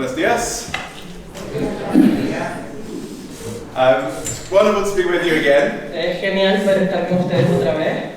Buenos días. It's wonderful to be with you again. Es genial poder estar con ustedes otra vez.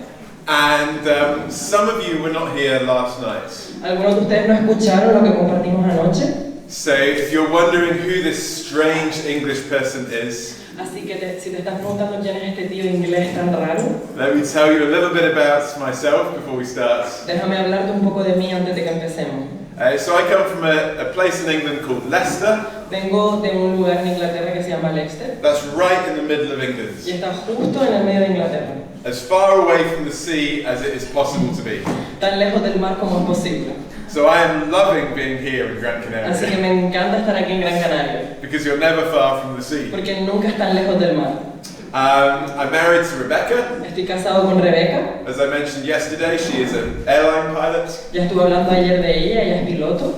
And some of you were not here last night. Algunos de ustedes no escucharon lo que compartimos anoche. So if you're wondering who this strange English person is, Así que si te estás preguntando quién es este tío inglés tan raro, let me tell you a little bit about myself before we start. déjame hablarte un poco de mí antes de que empecemos. So I come from a place in England called Leicester. Vengo de un lugar en Inglaterra que se llama Leicester That's right in the middle of England. y está justo en el medio de Inglaterra, As far away from the sea as it is possible to be. tan lejos del mar como es posible. So I am loving being here in Gran Así que Canaria. me encanta estar aquí en Gran Canaria, Because you're never far from the sea. porque nunca están lejos del mar. I'm married to Rebecca. Estoy casado con Rebeca, As I mentioned yesterday, she is an airline pilot. ya estuve hablando ayer de ella es piloto.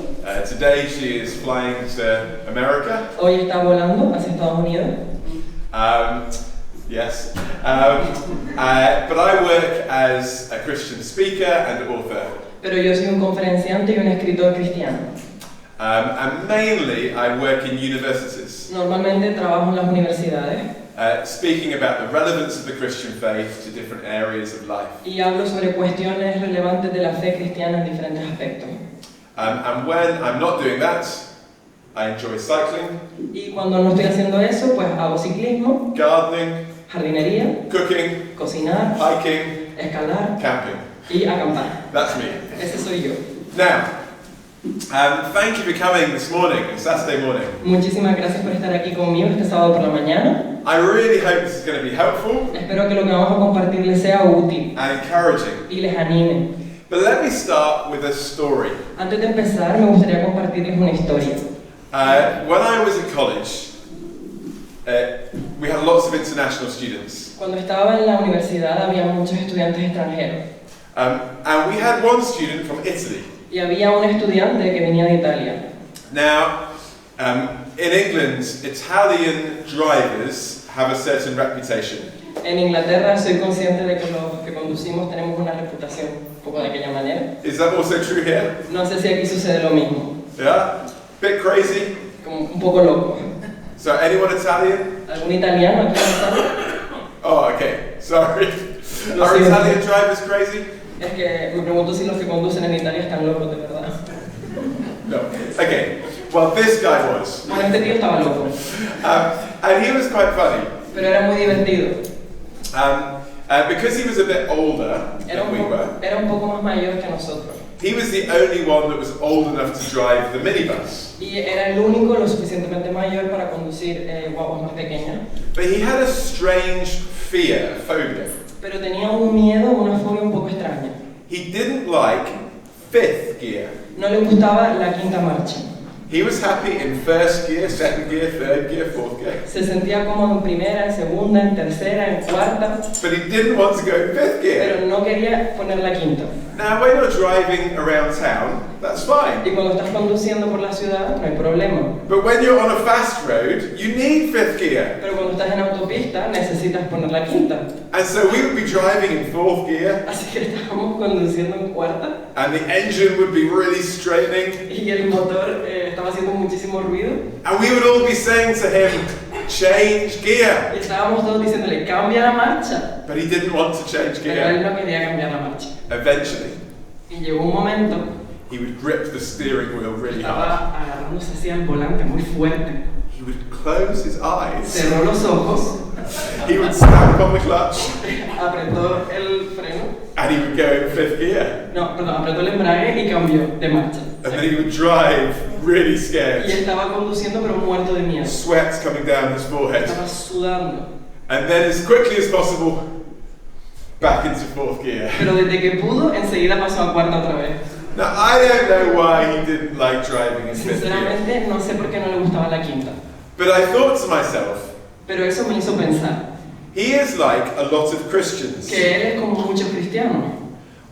Today she is flying to America. Hoy está volando hacia Estados Unidos. Yes. But I work as a Christian speaker and author. Pero yo soy un conferenciante y un escritor cristiano. And mainly I work in universities, Normalmente trabajo en las universidades speaking about the relevance of the Christian faith to different areas of life. y hablo sobre cuestiones relevantes de la fe cristiana en diferentes aspectos. And when I'm not doing that, I enjoy cycling, Y cuando no estoy haciendo eso, pues hago ciclismo, gardening, jardinería, cooking, cocinar, hiking, escalar camping. y acampar. That's me. Ese soy yo. Now, thank you for coming this morning, Saturday morning. Muchísimas gracias por estar aquí conmigo este sábado por la mañana. I really hope this is going to be helpful Espero que lo que vamos a compartir les sea útil and encouraging. y les anime. But let me start with a story. Antes de empezar, me gustaría compartirles una historia. When I was at college, we had lots of international students. Cuando estaba en la universidad había muchos estudiantes extranjeros. And we had one student from Italy. Y había un estudiante que venía de Italia. Now, in England, Italian drivers have a certain reputation. En Inglaterra soy consciente de que los que conducimos tenemos una reputación un poco de aquella manera. Is that also true here? No sé si aquí sucede lo mismo, Yeah? Bit crazy? como un poco loco. So, anyone Italian? ¿Algún italiano aquí en la sala? Oh, okay. Sorry. Lo Are siento. Italian drivers crazy? Es que me pregunto si los que conducen en Italia están locos de verdad. No. Okay. Well, this guy was. Bueno, este tío estaba loco, And he was quite funny. pero era muy divertido. Because he was a bit older Era than we were, era un poco más mayor que nosotros. he was the only one that was old enough to drive the minibus. Y era el único lo suficientemente mayor para conducir guaguas más pequeñas. But he had a strange fear, a phobia. Pero tenía un miedo, una fobia un poco extraña. He didn't like fifth gear. No le gustaba la quinta marcha. He was happy in first gear, second gear, third gear, fourth gear. Se sentía cómodo en primera, en segunda, en tercera, en cuarta, But he didn't want to go in fifth gear. pero no quería poner la quinta. Now, when you're driving around town, that's fine. Y cuando estás conduciendo por la ciudad, no hay problema. But when you're on a fast road, you need fifth gear. Pero cuando estás en autopista, necesitas poner la quinta. And so we would be driving in fourth gear, Así que estábamos conduciendo en cuarta and the engine would be really straining. y el motor estaba haciendo muchísimo ruido. And we would all be saying to him, change gear. Y estábamos todos diciéndole, cambia la marcha. But he didn't want to change Pero él gear. no quería cambiar la marcha. Eventually, Y llegó un momento, he would grip the steering wheel really hard. estaba agarrándose así al volante muy fuerte. He would close his eyes. Cerró los ojos, He would stamp on the clutch, apretó el freno. and he would go in fifth gear. No, perdón, apretó el embrague y cambió de marcha. And then he would drive really Y scared. estaba conduciendo pero muerto de miedo. Sweat coming down his forehead. Estaba sudando. And then as quickly as possible, back into fourth gear. Pero desde que pudo, enseguida pasó a cuarta otra vez. Now, I don't know why he didn't like driving in fifth gear. Sinceramente, no sé por qué no le gustaba la quinta. But I thought to myself, Pero eso me hizo pensar he is like a lot of Christians que él es como muchos cristianos.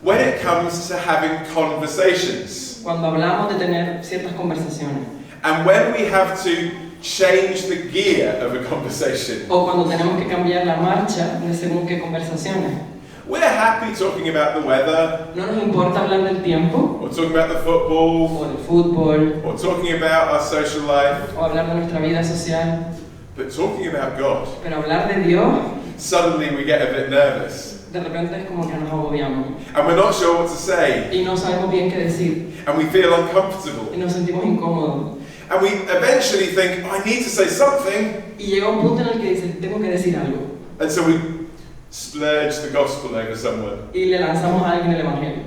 when it comes to having conversations. Cuando hablamos de tener ciertas conversaciones. And when we have to change the gear of a conversation, O cuando tenemos que cambiar la marcha de según qué conversaciones. We're happy talking about the weather, No nos importa hablar del tiempo, or talking about the football, o del fútbol, or talking about our social life, o hablar de nuestra vida social, but talking about God, pero hablar de Dios, suddenly we get a bit nervous, de repente es como que nos agobiamos and we're not sure what to say, y no sabemos bien qué decir and we feel uncomfortable, y nos sentimos incómodos. and we eventually think, I need to say something, Y llega un punto en el que dices, tengo que decir algo. and so we splurge the gospel over someone, Y le lanzamos a alguien el evangelio.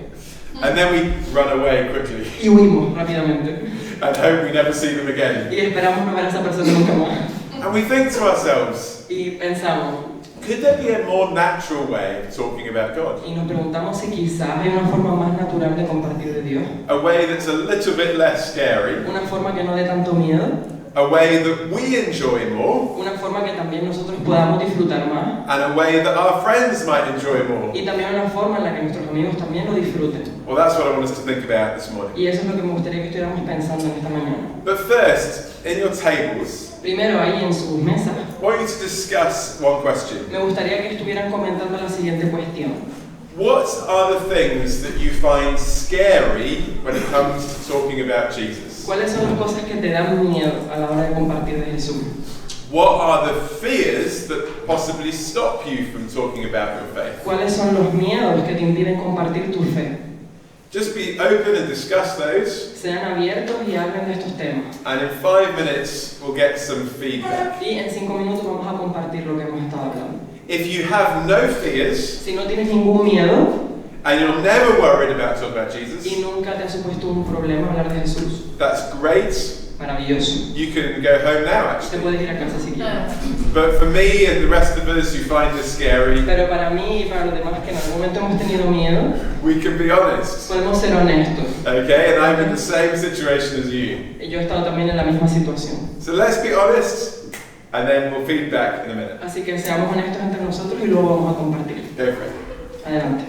and then we run away quickly, Y huimos rápidamente. and hope we never see them again. Y esperamos no ver a esa persona nunca más. And we think to ourselves, Y pensamos, could there be a more natural way of talking about God? y nos preguntamos si quizás hay una forma más natural de compartir de Dios. A way that's a little bit less scary, Una forma que no dé tanto miedo. a way that we enjoy more, Una forma que también nosotros podamos disfrutar más. and a way that our friends might enjoy more. Y también una forma en la que nuestros amigos también lo disfruten. Well, that's what I want us to think about this morning. Y eso es lo que me gustaría que estuviéramos pensando en esta mañana. But first, in your tables, Primero, ahí en sus mesas, I want you to discuss one question. me gustaría que estuvieran comentando la siguiente cuestión. What are the things that you find scary when it comes to talking about Jesus? ¿Cuáles son las cosas que te dan miedo a la hora de compartir de Jesús? What are the fears that possibly stop you from talking about your faith? ¿Cuáles son los miedos que te impiden compartir tu fe? Just be open and discuss those, Sean abiertos y hablen de estos temas. and in 5 minutes we'll get some feedback. Y en 5 minutos vamos a compartir lo que hemos estado hablando. If you have no fears, Si no tienes ningún miedo and you're never worried about talking about y Jesus, nunca te ha supuesto un problema hablar de Jesús, that's great. maravilloso. You can go home now, Te actually. puedes ir a casa si quieres. But for me and the rest of us who find this scary, Pero para mí y para los demás que en algún momento hemos tenido miedo, we can be honest. podemos ser honestos. Okay, and I'm in the same situation as you. Y yo he estado también en la misma situación. So let's be honest, and then we'll feedback in a minute. Así que seamos honestos entre nosotros y luego vamos a compartir. Go for it. Adelante.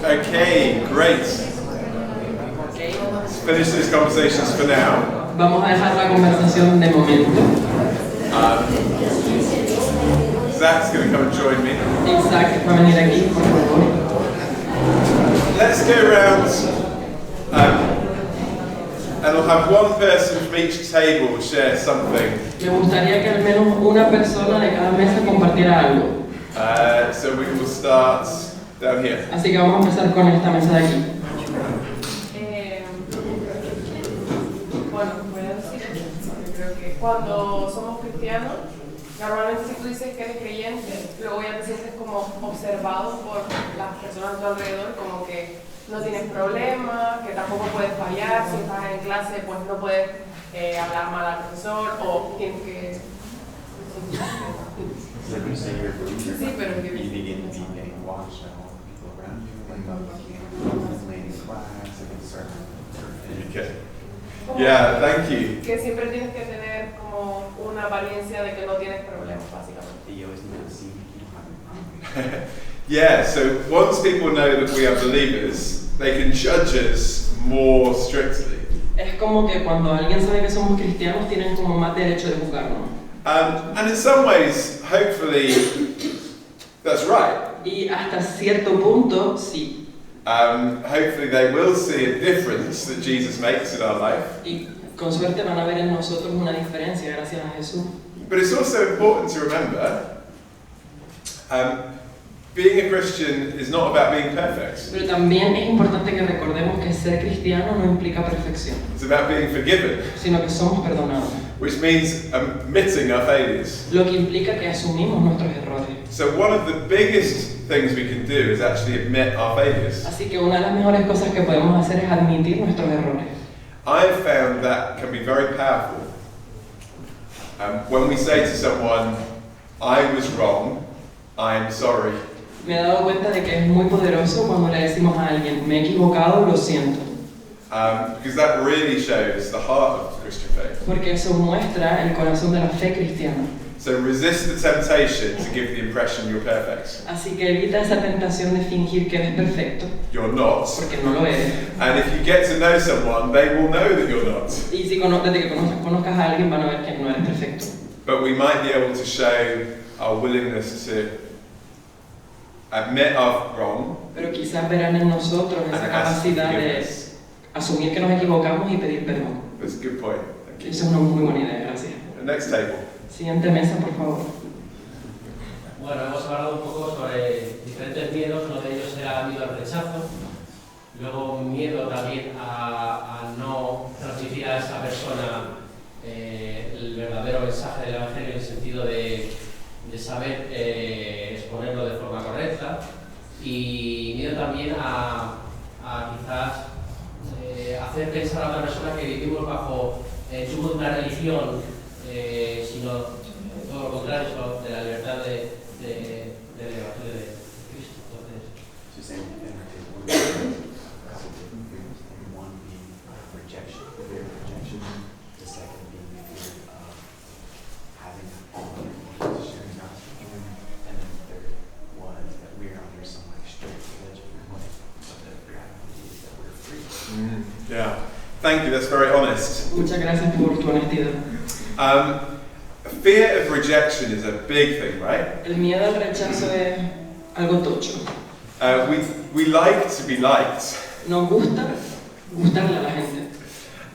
Okay, great. Let's finish these conversations for now. Vamos a dejar la conversación de momento. Zach's going to come and join me. Isaac va a venir aquí, por favor. Let's go around, and we'll have one person from each table share something. Me gustaría que al menos una persona de cada mesa compartiera algo. So we will start down here. Así que vamos a empezar con esta mesa de aquí. Bueno, voy a decir, porque creo que cuando somos cristianos, normalmente si tú dices que eres creyente, luego ya te sientes como observado por las personas a tu alrededor, como que no tienes problemas, que tampoco puedes fallar, si estás en clase pues no puedes hablar mal al profesor o tienes que... Sí, pero que... You begin to be getting watched by all the people around you, like the lady in class, and it's Okay. Yeah, thank you. Que siempre tienes que tener como una apariencia de que no tienes problemas, básicamente. you always need to see you. Yeah, so once people know that we are believers, they can judge us more strictly. Es como que cuando alguien sabe que somos cristianos, tienen como más derecho de juzgarnos. And in some ways, hopefully, that's right. Y hasta cierto punto, sí. Hopefully they will see a difference that Jesus makes in our life. Y con suerte van a ver en nosotros una diferencia gracias a Jesús. But it's also important to remember, being a Christian is not about being perfect. Pero también es importante que recordemos que ser cristiano no implica perfección, It's about being forgiven, sino que somos perdonados. which means admitting our failures. Lo que implica que asumimos nuestros errores. So one of the biggest things we can do is actually admit our failures. Así que una de las mejores cosas que podemos hacer es admitir nuestros errores. I've found that can be very powerful. When we say to someone, I was wrong, I'm sorry. Me he dado cuenta de que es muy poderoso cuando le decimos a alguien, me he equivocado, lo siento. Because that really shows the heart of Christian faith. Porque eso muestra el corazón de la fe cristiana. So resist the temptation to give the impression you're perfect. Así que evita esa tentación de fingir que eres perfecto, You're not. porque no lo eres. And if you get to know someone, they will know that you're not. Y si desde que conozcas a alguien van a ver que no eres perfecto. But we might be able to show our willingness to admit our wrong Pero quizás verán en nosotros and esa ask capacidad de forgiveness. asumir que nos equivocamos y pedir perdón. That's a good point. Thank you. Esa es una muy buena idea, gracias. The next table. Siguiente mesa, por favor. Bueno, hemos hablado un poco sobre diferentes miedos, uno de ellos era miedo al rechazo, luego miedo también a no transmitir a esa persona el verdadero mensaje del Evangelio en el sentido de saber exponerlo de forma correcta, y miedo también a quizás hacer pensar a otra persona que vivimos bajo el yugo de una religión, sino todo lo contrario, sino de la libertad del Evangelio de Cristo. Entonces, Just saying, in our table, we have a couple different fears. One being rejection, fear of rejection. The second being the fear of having other people to share the gospel. And then the third was that we're under some like strict religion. But the reality is that we're free. Yeah. Thank you. That's very honest. Muchas gracias por tu honestidad. Fear of rejection is a big thing, right? El miedo al rechazo es algo tocho. We like to be liked, Nos gusta gustarle a la gente.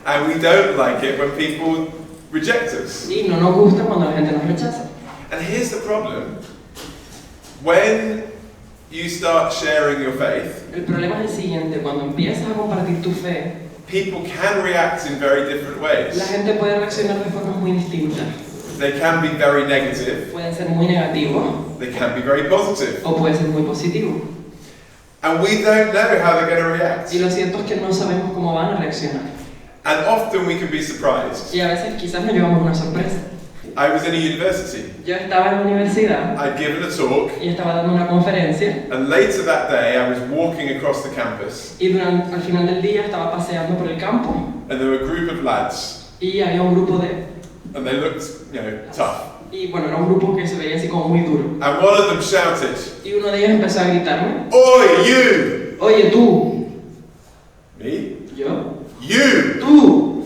and we don't like it when people reject us. Y no nos gusta cuando la gente nos rechaza. And here's the problem. When you start sharing your faith, El problema es el siguiente, cuando empiezas a compartir tu fe, people can react in very different ways. la gente puede reaccionar de formas muy distintas. They can be very negative, Pueden ser muy negativos they can be very positive. o puede ser muy positivo. And we don't know how they're going to react. Y lo cierto es que no sabemos cómo van a reaccionar. And often we can be surprised. Y a veces quizás nos llevamos una sorpresa. I was in a university. Yo estaba en la universidad I'd given a talk, y estaba dando una conferencia and later that day I was walking across the campus, y al final del día estaba paseando por el campo and there were a group of lads, y había un grupo de... and they looked, tough. Y bueno, era un grupo que se veía así como muy duro. And one of them shouted, Y uno de ellos empezó a gritarme, "Oi, you!" oye tú, Me? yo, You! tú,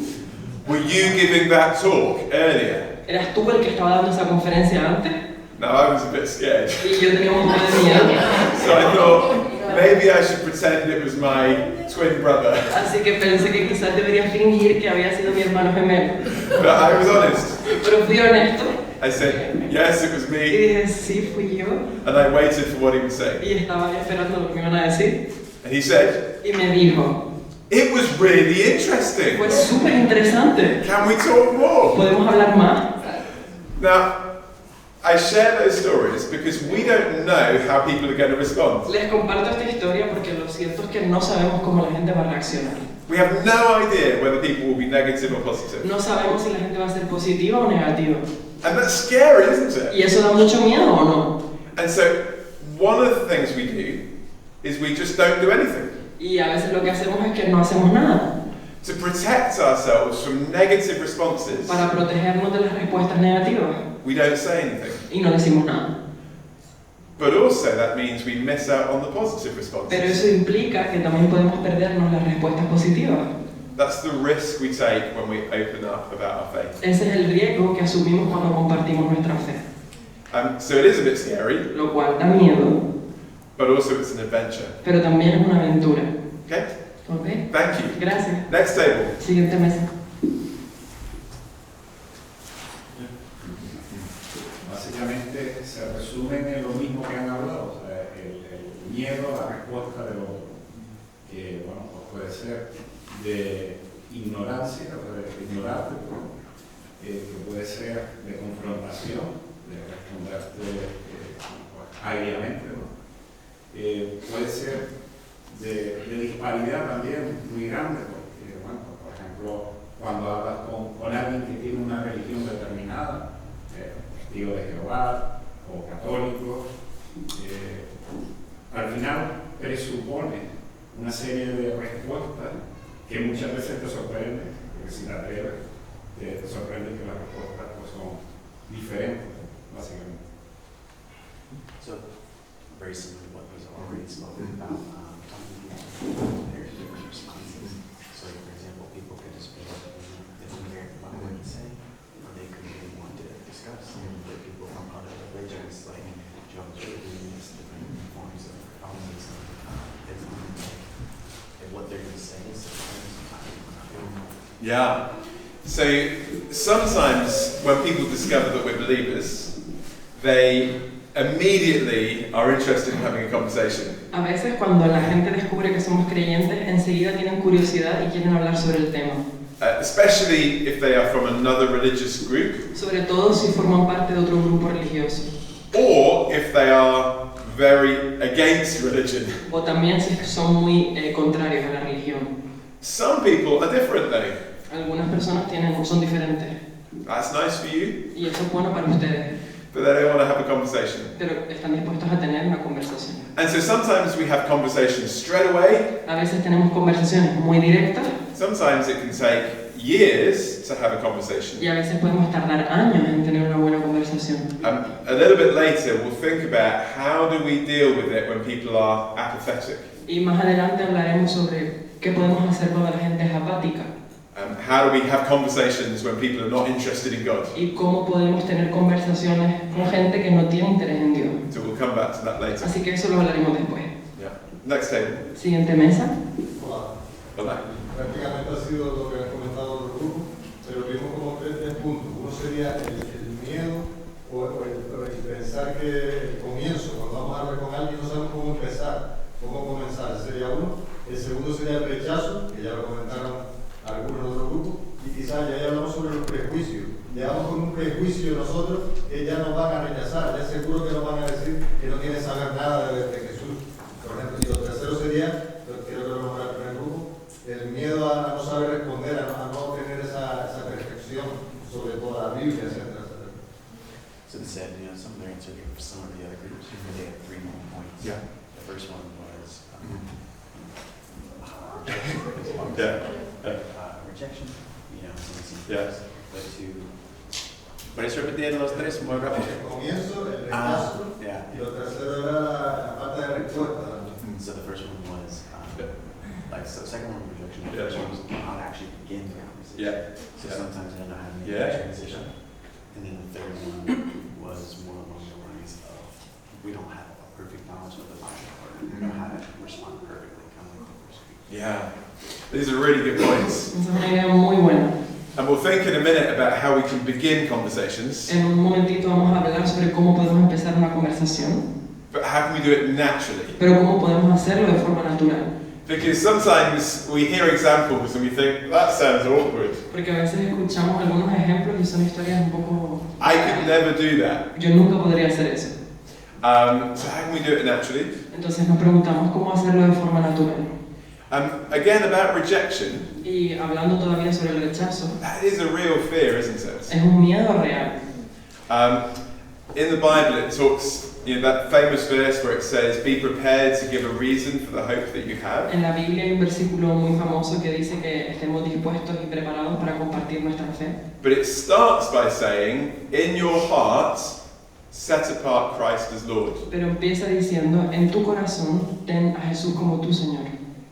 Were you giving that talk earlier? ¿eras tú el que estaba dando esa conferencia antes? Now I was a bit scared. Y yo tenía un poco de miedo. So I thought, maybe I should pretend it was my twin brother. Así que pensé que quizás debería fingir que había sido mi hermano gemelo. But I was honest. Pero fui honesto I said, yes, it was y me. dije, sí, fui yo. And I waited for what he would say. Y estaba esperando lo que me iban a decir. And he said, Y me dijo, it was really interesting. fue súper interesante. Can we talk more? ¿Podemos hablar más? Now, I share those stories because we don't know how people are going to respond. Les comparto esta historia porque lo cierto es que no sabemos cómo la gente va a reaccionar. We have no idea whether people will be negative or positive. No sabemos si la gente va a ser positiva o negativa. And that's scary, isn't it? ¿Y eso da mucho miedo o no? And so, one of the things we do is we just don't do anything. Y a veces lo que hacemos es que no hacemos nada. To protect ourselves from negative responses, Para protegernos de las respuestas negativas. we don't say anything. Y no decimos nada. But also that means we miss out on the positive Pero responses. eso implica que también podemos perdernos las respuestas positivas. That's the risk we take when we open up about our faith. Ese es el riesgo que asumimos cuando compartimos nuestra fe. So it is a bit scary, Lo cual da miedo, but also it's an adventure. pero también es una aventura. Okay? ¿Ok? Thank you. Gracias. Next table. Siguiente mesa. Básicamente se resumen en lo mismo que han hablado, o sea, el miedo a la respuesta de lo que, bueno, pues puede ser de ignorancia, o sea, de ignorarte, que puede ser de confrontación, de responderte pues, agriamente, ¿no? Puede ser de disparidad también muy grande, porque, bueno, por ejemplo, cuando hablas con alguien que tiene una religión determinada, testigo de Jehová o católico, al final presupone una serie de respuestas que muchas veces te sorprenden, porque si te atreves, te sorprende que las respuestas pues, son diferentes, básicamente. So, very similar to what was already spoken about, there's different responses. So, for example, people could just be they don't care about what you say, or they could really want to discuss and get people from other religions, like Jehovah's Witnesses, different forms of Calvinism, Islam, and what they're going to say is Yeah. So sometimes when people discover that we're believers, they immediately are interested in having a conversation. A veces cuando la gente descubre que somos creyentes, enseguida tienen curiosidad y quieren hablar sobre el tema. Especially if they are from another religious group, Sobre todo si forman parte de otro grupo religioso. or if they are very against religion. O también si son muy contrarios a la religión. Some people are different though. Algunas personas son diferentes. That's nice for you, Y eso es bueno para ustedes. but they don't want to have a conversation. Pero están dispuestos a tener una conversación. And so sometimes we have conversations straight away. A veces tenemos conversaciones muy directas Sometimes it can take years to have a conversation. y a veces podemos tardar años en tener una buena conversación. A little bit later, we'll think about how do we deal with it when people are apathetic. Y más adelante hablaremos sobre qué podemos hacer cuando la gente es apática How do we have conversations when people are not interested in God? y cómo podemos tener conversaciones con gente que no tiene interés en Dios. So we'll come back to that later. Así que eso lo hablaremos después. Yeah. Next table. Siguiente mesa. Hola. Hola. Prácticamente ha sido lo que han comentado los grupos, pero vimos como tres puntos. Uno sería el miedo o el pensar que el comienzo, cuando vamos a hablar con alguien no sabemos cómo empezar, cómo comenzar, ese sería uno. El segundo sería el rechazo, que ya lo comentaron algunos de otros grupos, y quizás ya hablamos sobre los prejuicios. Llegamos con un prejuicio nosotros que ya nos van a rechazar, ya seguro que nos van a decir que no quieren saber nada de Jesús. Por ejemplo, y lo tercero sería, creo que lo nombrar el primer grupo, el miedo a no saber responder, a no tener esa perfección sobre toda la Biblia, etc. So it said, some of their answers for some of the other groups, they had 3 main points. Yeah. The first one was rejection, Yeah. but ¿puedes repetir los tres muy rápido? El comienzo, el rechazo, Yeah. y lo tercero era la parte de respuesta. So the first one was, so the second one was rejection, the Yeah. first one was how to actually begin the conversation. Yeah. So Yeah. sometimes I don't know how to make Yeah. that transition. And then the third one was more along the lines of, we don't have a perfect knowledge of the Bible, or we don't know how to respond perfectly, kind of like the first week. Yeah. These are really good points. Esa es una idea muy buena. And we'll think in a minute about how we can begin conversations. En un momentito vamos a hablar sobre cómo podemos empezar una conversación, But how can we do it naturally? pero cómo podemos hacerlo de forma natural. Because sometimes we hear examples and we think, that sounds awkward. Porque a veces escuchamos algunos ejemplos y son historias un poco... I could never do that. Yo nunca podría hacer eso. So how can we do it naturally? Entonces nos preguntamos cómo hacerlo de forma natural. Again, about rejection, Y hablando todavía sobre el rechazo, that is a real fear, isn't it? es un miedo real. In the Bible, it talks, that famous verse where it says, be prepared to give a reason for the hope that you have. En la Biblia hay un versículo muy famoso que dice que estemos dispuestos y preparados para compartir nuestra fe. But it starts by saying, in your heart, set apart Christ as Lord. Pero empieza diciendo, en tu corazón ten a Jesús como tu Señor.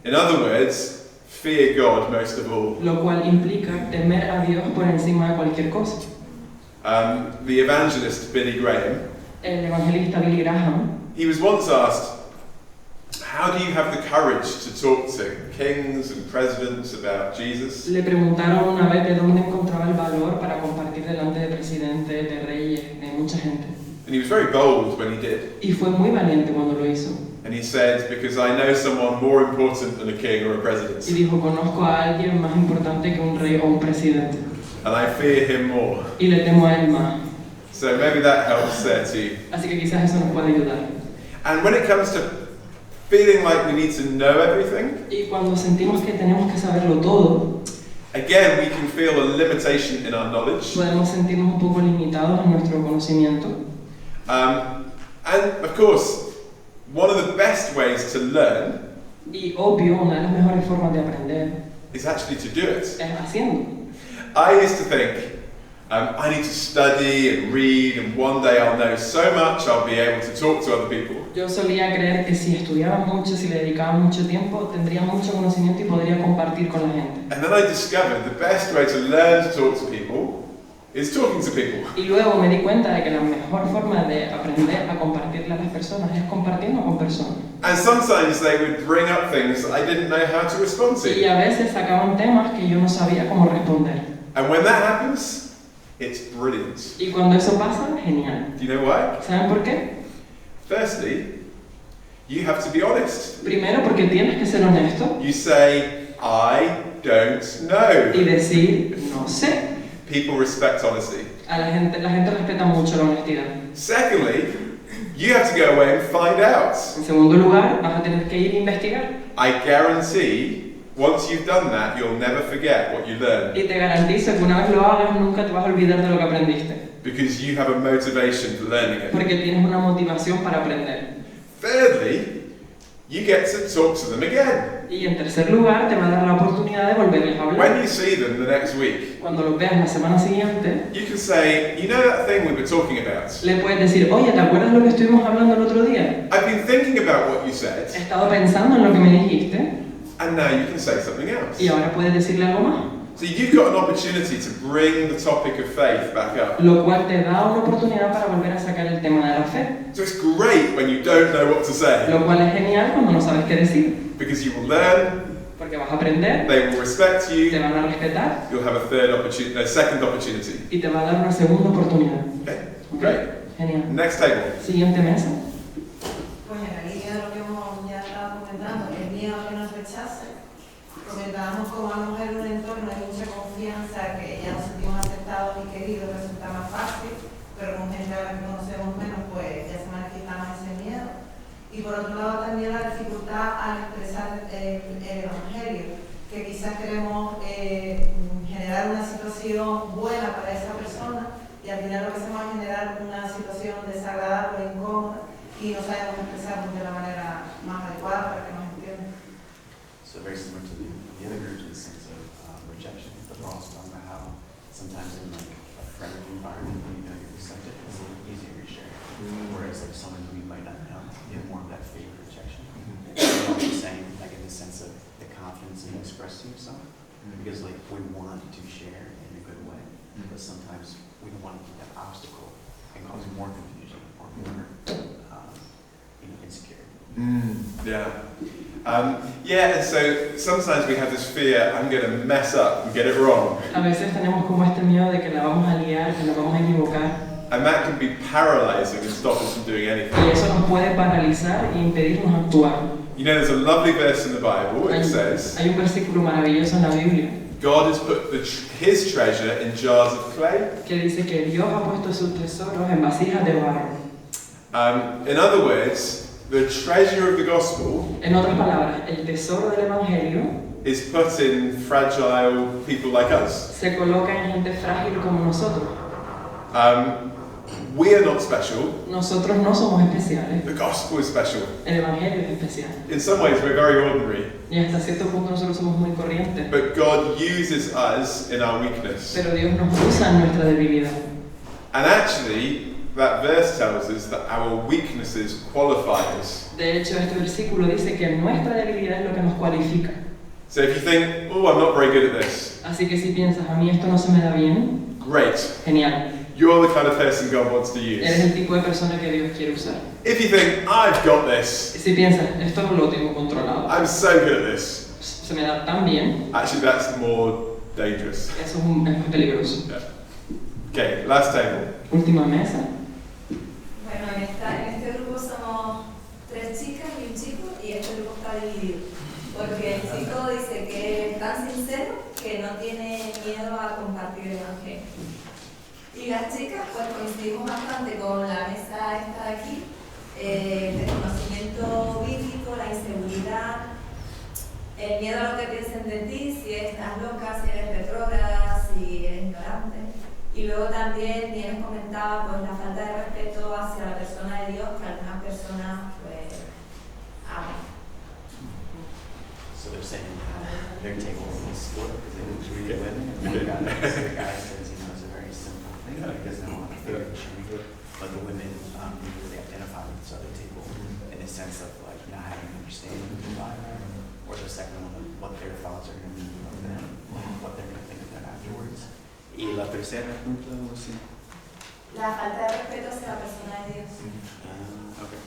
In other words, fear God most of all. Lo cual implica temer a Dios por encima de cualquier cosa. The evangelist Billy Graham, El evangelista Billy Graham he was once asked, how do you have the courage to talk to kings and presidents about Jesus? le preguntaron una vez de dónde encontraba el valor para compartir delante de presidentes, de reyes, de mucha gente. And he was very bold when he did. Y fue muy valiente cuando lo hizo. And he said, because I know someone more important than a king or a president. Y dijo, conozco a alguien más importante que un rey o un presidente. And I fear him more. Y le temo a él más. So maybe that helps there too. Así que quizás eso nos puede ayudar. And when it comes to feeling like we need to know everything, Y cuando sentimos que tenemos que saberlo todo, again, we can feel a limitation in our knowledge. podemos sentirnos un poco limitados en nuestro conocimiento. And of course, one of the best ways to learn Y obvio, una de las mejores formas de aprender is actually to do it. es haciendo. I used to think, I need to study and read, and one day I'll know so much I'll be able to talk to other people. Yo solía creer que si estudiaba mucho, si le dedicaba mucho tiempo, tendría mucho conocimiento y podría compartir con la gente. And then I discovered the best way to learn to talk to people is talking to people. Y luego me di cuenta de que la mejor forma de aprender a compartirle a las personas es compartiendo con personas. And sometimes they would bring up things that I didn't know how to respond Y to. a veces sacaban temas que yo no sabía cómo responder. And when that happens, it's brilliant. Y cuando eso pasa, genial. Do you know why? ¿Saben por qué? Firstly, you have to be honest. Primero porque tienes que ser honesto You say, I don't know. y decir, no sé. People respect honesty. La gente respeta mucho la honestidad. Secondly, you have to go away and find out. En segundo lugar, vas a tener que ir a investigar. I guarantee, once you've done that, you'll never forget what you learned. Y te garantizo que una vez lo hagas, nunca te vas a olvidar de lo que aprendiste. Because you have a motivation for learning it. Porque tienes una motivación para aprender. Thirdly, you get to talk to them again. Y en tercer lugar, te va a dar la oportunidad de volverles a When hablar. you see them the next week, Cuando los veas la semana siguiente, you can say, you know that thing we were talking about? le puedes decir, oye, ¿te acuerdas lo que estuvimos hablando el otro día? I've been thinking about what you said, He estado pensando en lo que me dijiste and now you can say something else. y ahora puedes decirle algo más. So you've got an opportunity to bring the topic of faith back up. Lo cual te da una oportunidad para volver a sacar el tema de la fe. So it's great when you don't know what to say, Lo cual es genial cuando no sabes qué decir. because you will learn, Porque vas a aprender, they will respect te you, van a respetar you'll have a second opportunity. y te va a dar una segunda oportunidad. Okay, ¿Ok? great. Genial. Next table. Siguiente mesa. Pues en la línea de lo que hemos ya estado comentando, el miedo a que nos rechacen, comentábamos como a lo mejor en un entorno hay mucha confianza, que ya nos sentimos aceptados y queridos, resulta más fácil, pero con gente a la que conocemos menos, pues ya se manifiesta más ese miedo. Y por otro lado también la dificultad al expresar el Evangelio, que quizás queremos generar una situación buena para esa persona y al final lo que hacemos es generar una situación desagradable o incómoda y no sabemos expresarnos de la manera más adecuada para que nos entiendan. So very similar to the other groups in the sense of rejection, but we're also talking about how sometimes in like a friendly environment, when you know you're accepted, it's a little easier to share. Whereas like someone who you might not know, you have more of that fear of rejection. You know what I'm saying, like in the sense of the confidence in expressing yourself, because like we want to share in a good way, but sometimes we don't want to keep that obstacle and cause more confusion or more, insecurity. Yeah, and so sometimes we have this fear, I'm going to mess up and get it wrong. A veces tenemos como este miedo de que la vamos a liar, que nos vamos a equivocar. And that can be paralyzing and stop us from doing anything. Y eso nos puede paralizar e impedirnos actuar. You know, there's a lovely verse in the Bible, it says, Hay un versículo maravilloso en la Biblia God has put his treasure in jars of clay. que dice que Dios ha puesto sus tesoros en vasijas de barro. In other words, the treasure of the gospel En otras palabras, el tesoro del Evangelio is put in fragile people like us. se coloca en gente frágil como nosotros. We are not special. Nosotros no somos especiales. The gospel is special. El Evangelio es especial. In some ways, we're very ordinary. Y hasta cierto punto nosotros somos muy corrientes. But God uses us in our weakness. Pero Dios nos usa en nuestra debilidad. And actually, that verse tells us that our weaknesses qualify us. De hecho, este versículo dice que nuestra debilidad es lo que nos cualifica. So if you think, oh, I'm not very good at this, Así que si piensas, a mí esto no se me da bien, great. genial. You're the kind of person God wants to Eres use. el tipo de persona que Dios quiere usar. If you think, I've got this, Y si piensas, esto lo tengo controlado, I'm so good at this, se me da tan bien, actually that's more dangerous. eso es peligroso. Okay, last table. Última mesa. Bueno, en este grupo somos 3 chicas y un chico y este grupo está dividido. Porque el chico dice que es tan sincero que no tiene miedo a compartir el evangelio. Y las chicas pues coincidimos bastante con la mesa esta de aquí, el desconocimiento bíblico, la inseguridad, el miedo a lo que piensen de ti, si estás loca, si eres retrógrada, si eres ignorante. Y luego también tienes comentado pues la falta de respeto hacia la persona de Dios que algunas personas pues aman. So they're saying their table is split because they were 3 women and 1 guy. So the guy says, it's a very simple thing because they don't want to feel ashamed. But the women really identify with this other table in the sense of like not having an understanding of the Bible, or the second one, what their thoughts are going to be of them, what they're going to think of them afterwards. Y la tercera pregunta, sí. La falta de respeto hacia la persona de Dios. Okay.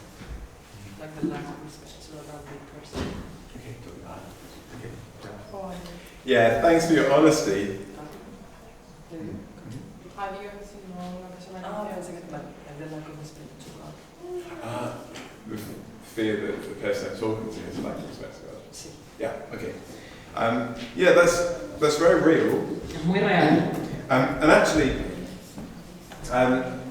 Like the lack of respect to a lovely person. Okay. Yeah, thanks for your honesty. Adiós, sino una persona Ah, pensé que que vale, the lack of respect to God. The fear that the person I'm talking to is lacking respect to God. Sí. Yeah, okay. Yeah, that's very real. Es muy real. And actually,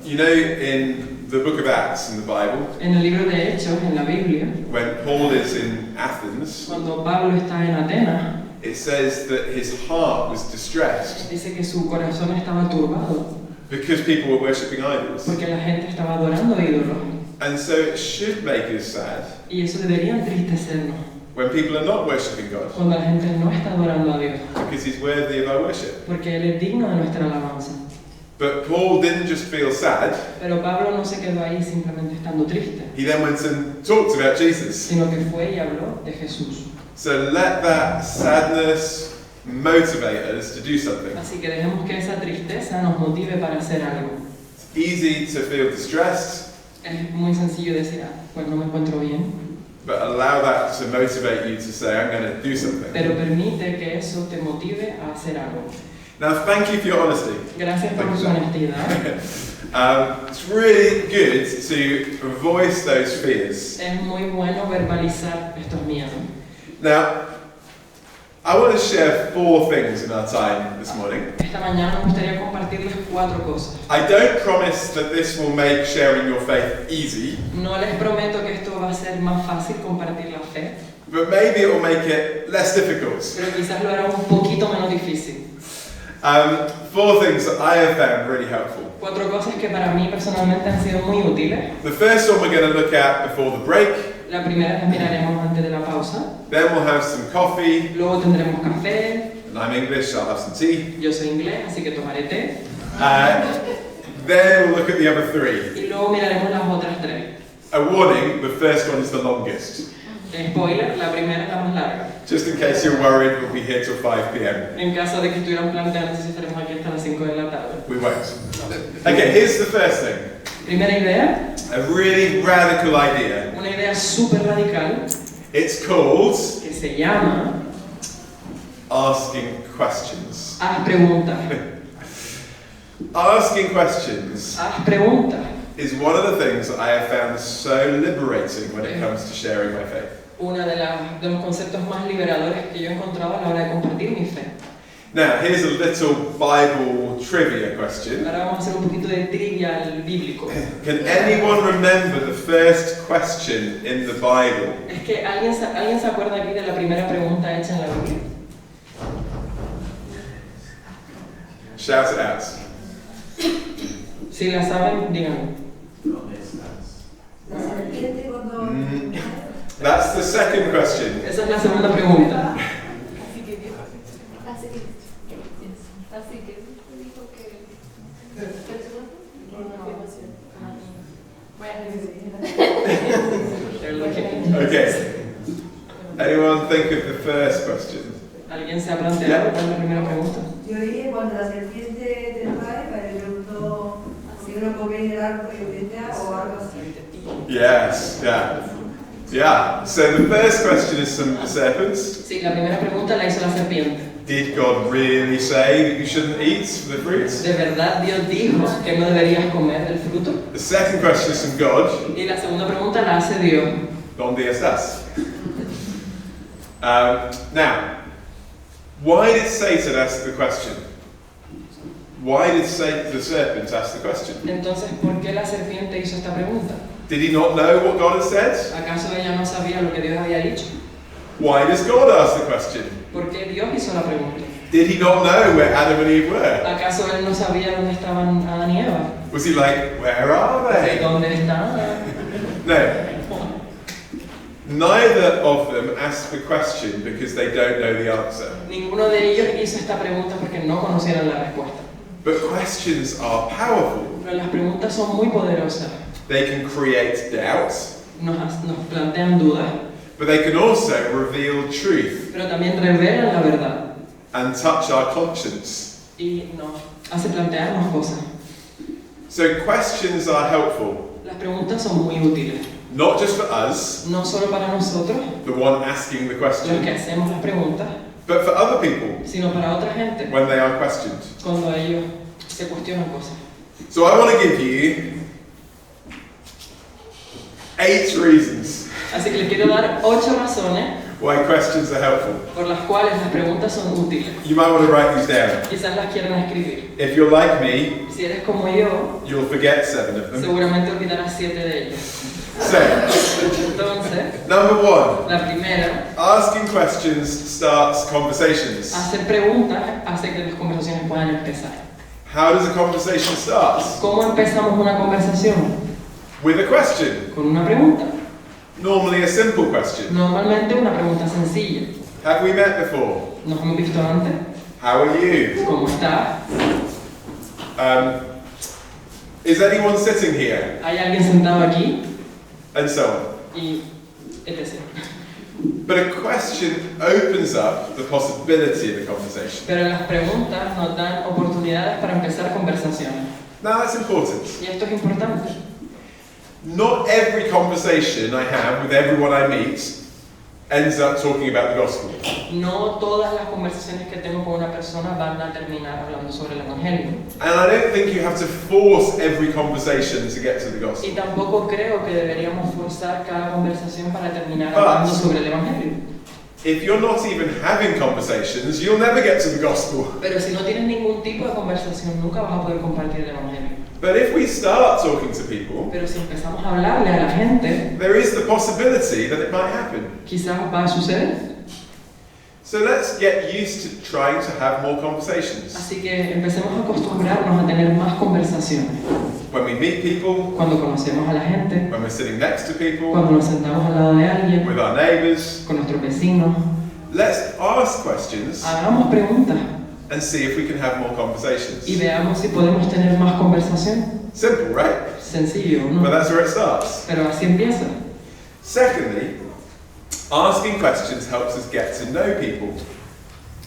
you know, in the book of Acts in the Bible, En el libro de Hechos, en la Biblia, when Paul is in Athens, cuando Pablo está en Atenas, it says that his heart was distressed dice que su corazón estaba turbado because people were worshipping idols. porque la gente estaba adorando ídolos. And so it should make us sad Y eso debería entristecernos when people are not worshipping God, cuando la gente no está adorando a Dios, because he's worthy of our worship. porque Él es digno de nuestra alabanza. But Paul didn't just feel sad, Pero Pablo no se quedó ahí simplemente estando triste, he then went and talked about Jesus. sino que fue y habló de Jesús. So let that sadness motivate us to do something. Así que dejemos que esa tristeza nos motive para hacer algo. It's easy to feel distressed, Es muy sencillo decir, pues no me encuentro bien, but allow that to motivate you to say, I'm going to do something. pero permite que eso te motive a hacer algo. Now, thank you for your honesty. Gracias por su honestidad. It's really good to voice those fears. Es muy bueno verbalizar estos miedos. Now, I want to share 4 things in our time this morning. Esta mañana me gustaría compartirles 4 cosas. I don't promise that this will make sharing your faith easy, No les prometo que esto va a ser más fácil compartir la fe, but maybe it will make it less difficult. pero quizás lo hará un poquito menos difícil. 4 things that I have found really helpful. 4 cosas que para mí personalmente han sido muy útiles. The first one we're going to look at before the break, La primera la miraremos antes de la pausa. then we'll have some coffee, Luego tendremos café. and I'm English, so I'll have some tea. Yo soy inglés, así que tomaré té. Then we'll look at the other 3. Y luego miraremos las otras 3. A warning, the first one is the longest. Spoiler, la primera es la más larga. Just in case you're worried, we'll be here till 5 p.m. En caso de que estuvieran planteando si estaremos aquí hasta las 5 de la tarde. We won't. Okay, here's the first thing. Primera idea, A really radical idea. una idea súper radical It's called que se llama asking questions. haz preguntas. Asking questions Haz preguntas. is one of the things that I have found so liberating when it comes to sharing my faith. Uno de los conceptos más liberadores que yo he encontrado a la hora de compartir mi fe. Now, here's a little Bible trivia question. Ahora vamos a hacer un poquito de trivial bíblico. Can anyone remember the first question in the Bible? Es que ¿alguien se acuerda aquí de la primera pregunta hecha en la Biblia? Shout it out. Si la saben, díganlo. La serpiente cuando... That's the second question. Esa es la segunda pregunta. Así que Dios. Así que dijo que... Una afirmación. Voy a They're looking. Okay. Anyone think of the first question? ¿Alguien se ha planteado cuál es la primera pregunta? Yo dije cuando la serpiente te trae, me preguntó si uno come el árbol o algo así. Yes, yeah. Yeah. So the first question is from the serpents. Sí, la primera pregunta la hizo la serpiente. Did God really say that you shouldn't eat the fruits? ¿De verdad Dios dijo que no deberías comer el fruto? The second question is from God. Y la segunda pregunta la hace Dios. ¿Dónde estás? Now, why did Satan ask the question? Why did the serpent ask the question? Entonces, ¿por qué la serpiente hizo esta pregunta? Did he not know what God had said? ¿Acaso ella no sabía lo que Dios había dicho? Why does God ask the question? ¿Por qué Dios hizo la pregunta? Did he not know where Adam and Eve were? ¿Acaso él no sabía dónde estaban Adán y Eva? Was he like, where are they? ¿Dónde están? No. Neither of them asked the question because they don't know the answer. Ninguno de ellos hizo esta pregunta porque no conocieron la respuesta. But questions are powerful. Pero las preguntas son muy poderosas. They can create doubt, Nos plantean dudas, but they can also reveal truth pero también revelan la verdad and touch our conscience. y nos hace plantearnos cosas. So questions are helpful, Las preguntas son muy útiles, not just for us, no solo para nosotros, the one asking the los que question, hacemos las preguntas, but for other people sino para otra gente, when they are questioned. cuando ellos se cuestionan cosas. So I want to give you 8 reasons Así que les quiero dar 8 razones why questions are helpful. por las cuales las preguntas son útiles. You might want to write these down. Quizás las quieran escribir. If you're like me, Si eres como yo, you'll forget 7 of them. seguramente olvidarás 7 de ellos. So, Entonces, number 1, la primera, asking questions starts conversations. hacer preguntas hace que las conversaciones puedan empezar. How does a conversation start? ¿Cómo empezamos una conversación? With a question. Con una pregunta. Normally a simple question. Normalmente una pregunta sencilla. Have we met before? ¿Nos hemos visto antes? How are you? ¿Cómo estás? Is anyone sitting here? ¿Hay alguien sentado aquí? And so on. Y etc. But a question opens up the possibility of a conversation. Pero las preguntas nos dan oportunidades para empezar conversaciones. Now that's important. Y esto es importante. Not every conversation I have with everyone I meet ends up talking about the gospel. No todas las conversaciones que tengo con una persona van a terminar hablando sobre el Evangelio. And I don't think you have to force every conversation to get to the gospel. Y tampoco creo que deberíamos forzar cada conversación para terminar hablando sobre el Evangelio. If you're not even having conversations, you'll never get to the gospel. Pero si no tienes ningún tipo de conversación, nunca vas a poder compartir el Evangelio. But if we start talking to people, Pero si empezamos a hablarle a la gente, there is the possibility that it might happen. quizás va a suceder. So let's get used to trying to have more conversations. Así que empecemos a acostumbrarnos a tener más conversaciones. When we meet people, Cuando conocemos a la gente, when we're sitting next to people, cuando nos sentamos al lado de alguien, with our neighbours, con nuestros vecinos, let's ask questions hagamos preguntas and see if we can have more conversations. y veamos si podemos tener más conversación. Simple, right? Sencillo, But ¿no? that's where it starts. Pero así empieza. Secondly, asking questions helps us get to know people.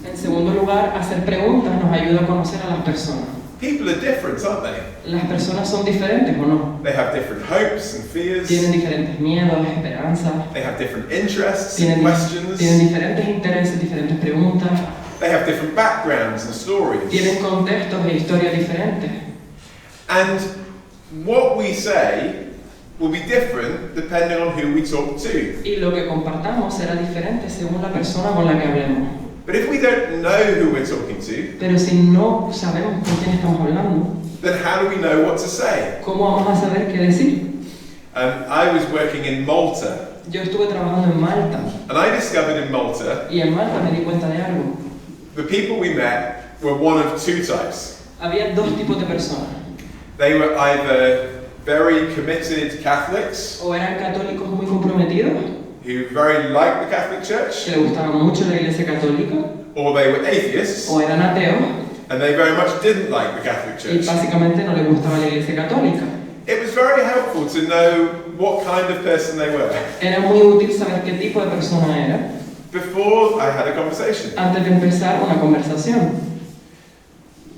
En segundo lugar, hacer preguntas nos ayuda a conocer a las personas. People are different, aren't they? Las personas son diferentes, ¿o no? They have different hopes and fears. Tienen diferentes miedos, esperanzas, They have different interests tienen, and questions. tienen diferentes intereses, diferentes preguntas, They have different backgrounds and stories. tienen contextos e historias diferentes. And what we say will be different depending on who we talk to. Y lo que compartamos será diferente según la persona con la que hablemos. But if we don't know who we're talking to, Pero si no sabemos con quién estamos hablando, then how do we know what to say? ¿cómo vamos a saber qué decir? I was working in Malta, Yo estuve trabajando en Malta and I discovered in Malta y en Malta me di cuenta de algo. the people we met were one of 2 types. Había 2 tipos de personas. They were either very committed Catholics O eran católicos muy comprometidos, who very liked the Catholic Church, que les gustaba mucho la iglesia católica, or they were atheists o eran ateos and they very much didn't like the Catholic y Church. básicamente no les gustaba la iglesia católica. It was very helpful to know what kind of person they were Era muy útil saber qué tipo de persona era before I had a conversation. antes de empezar una conversación.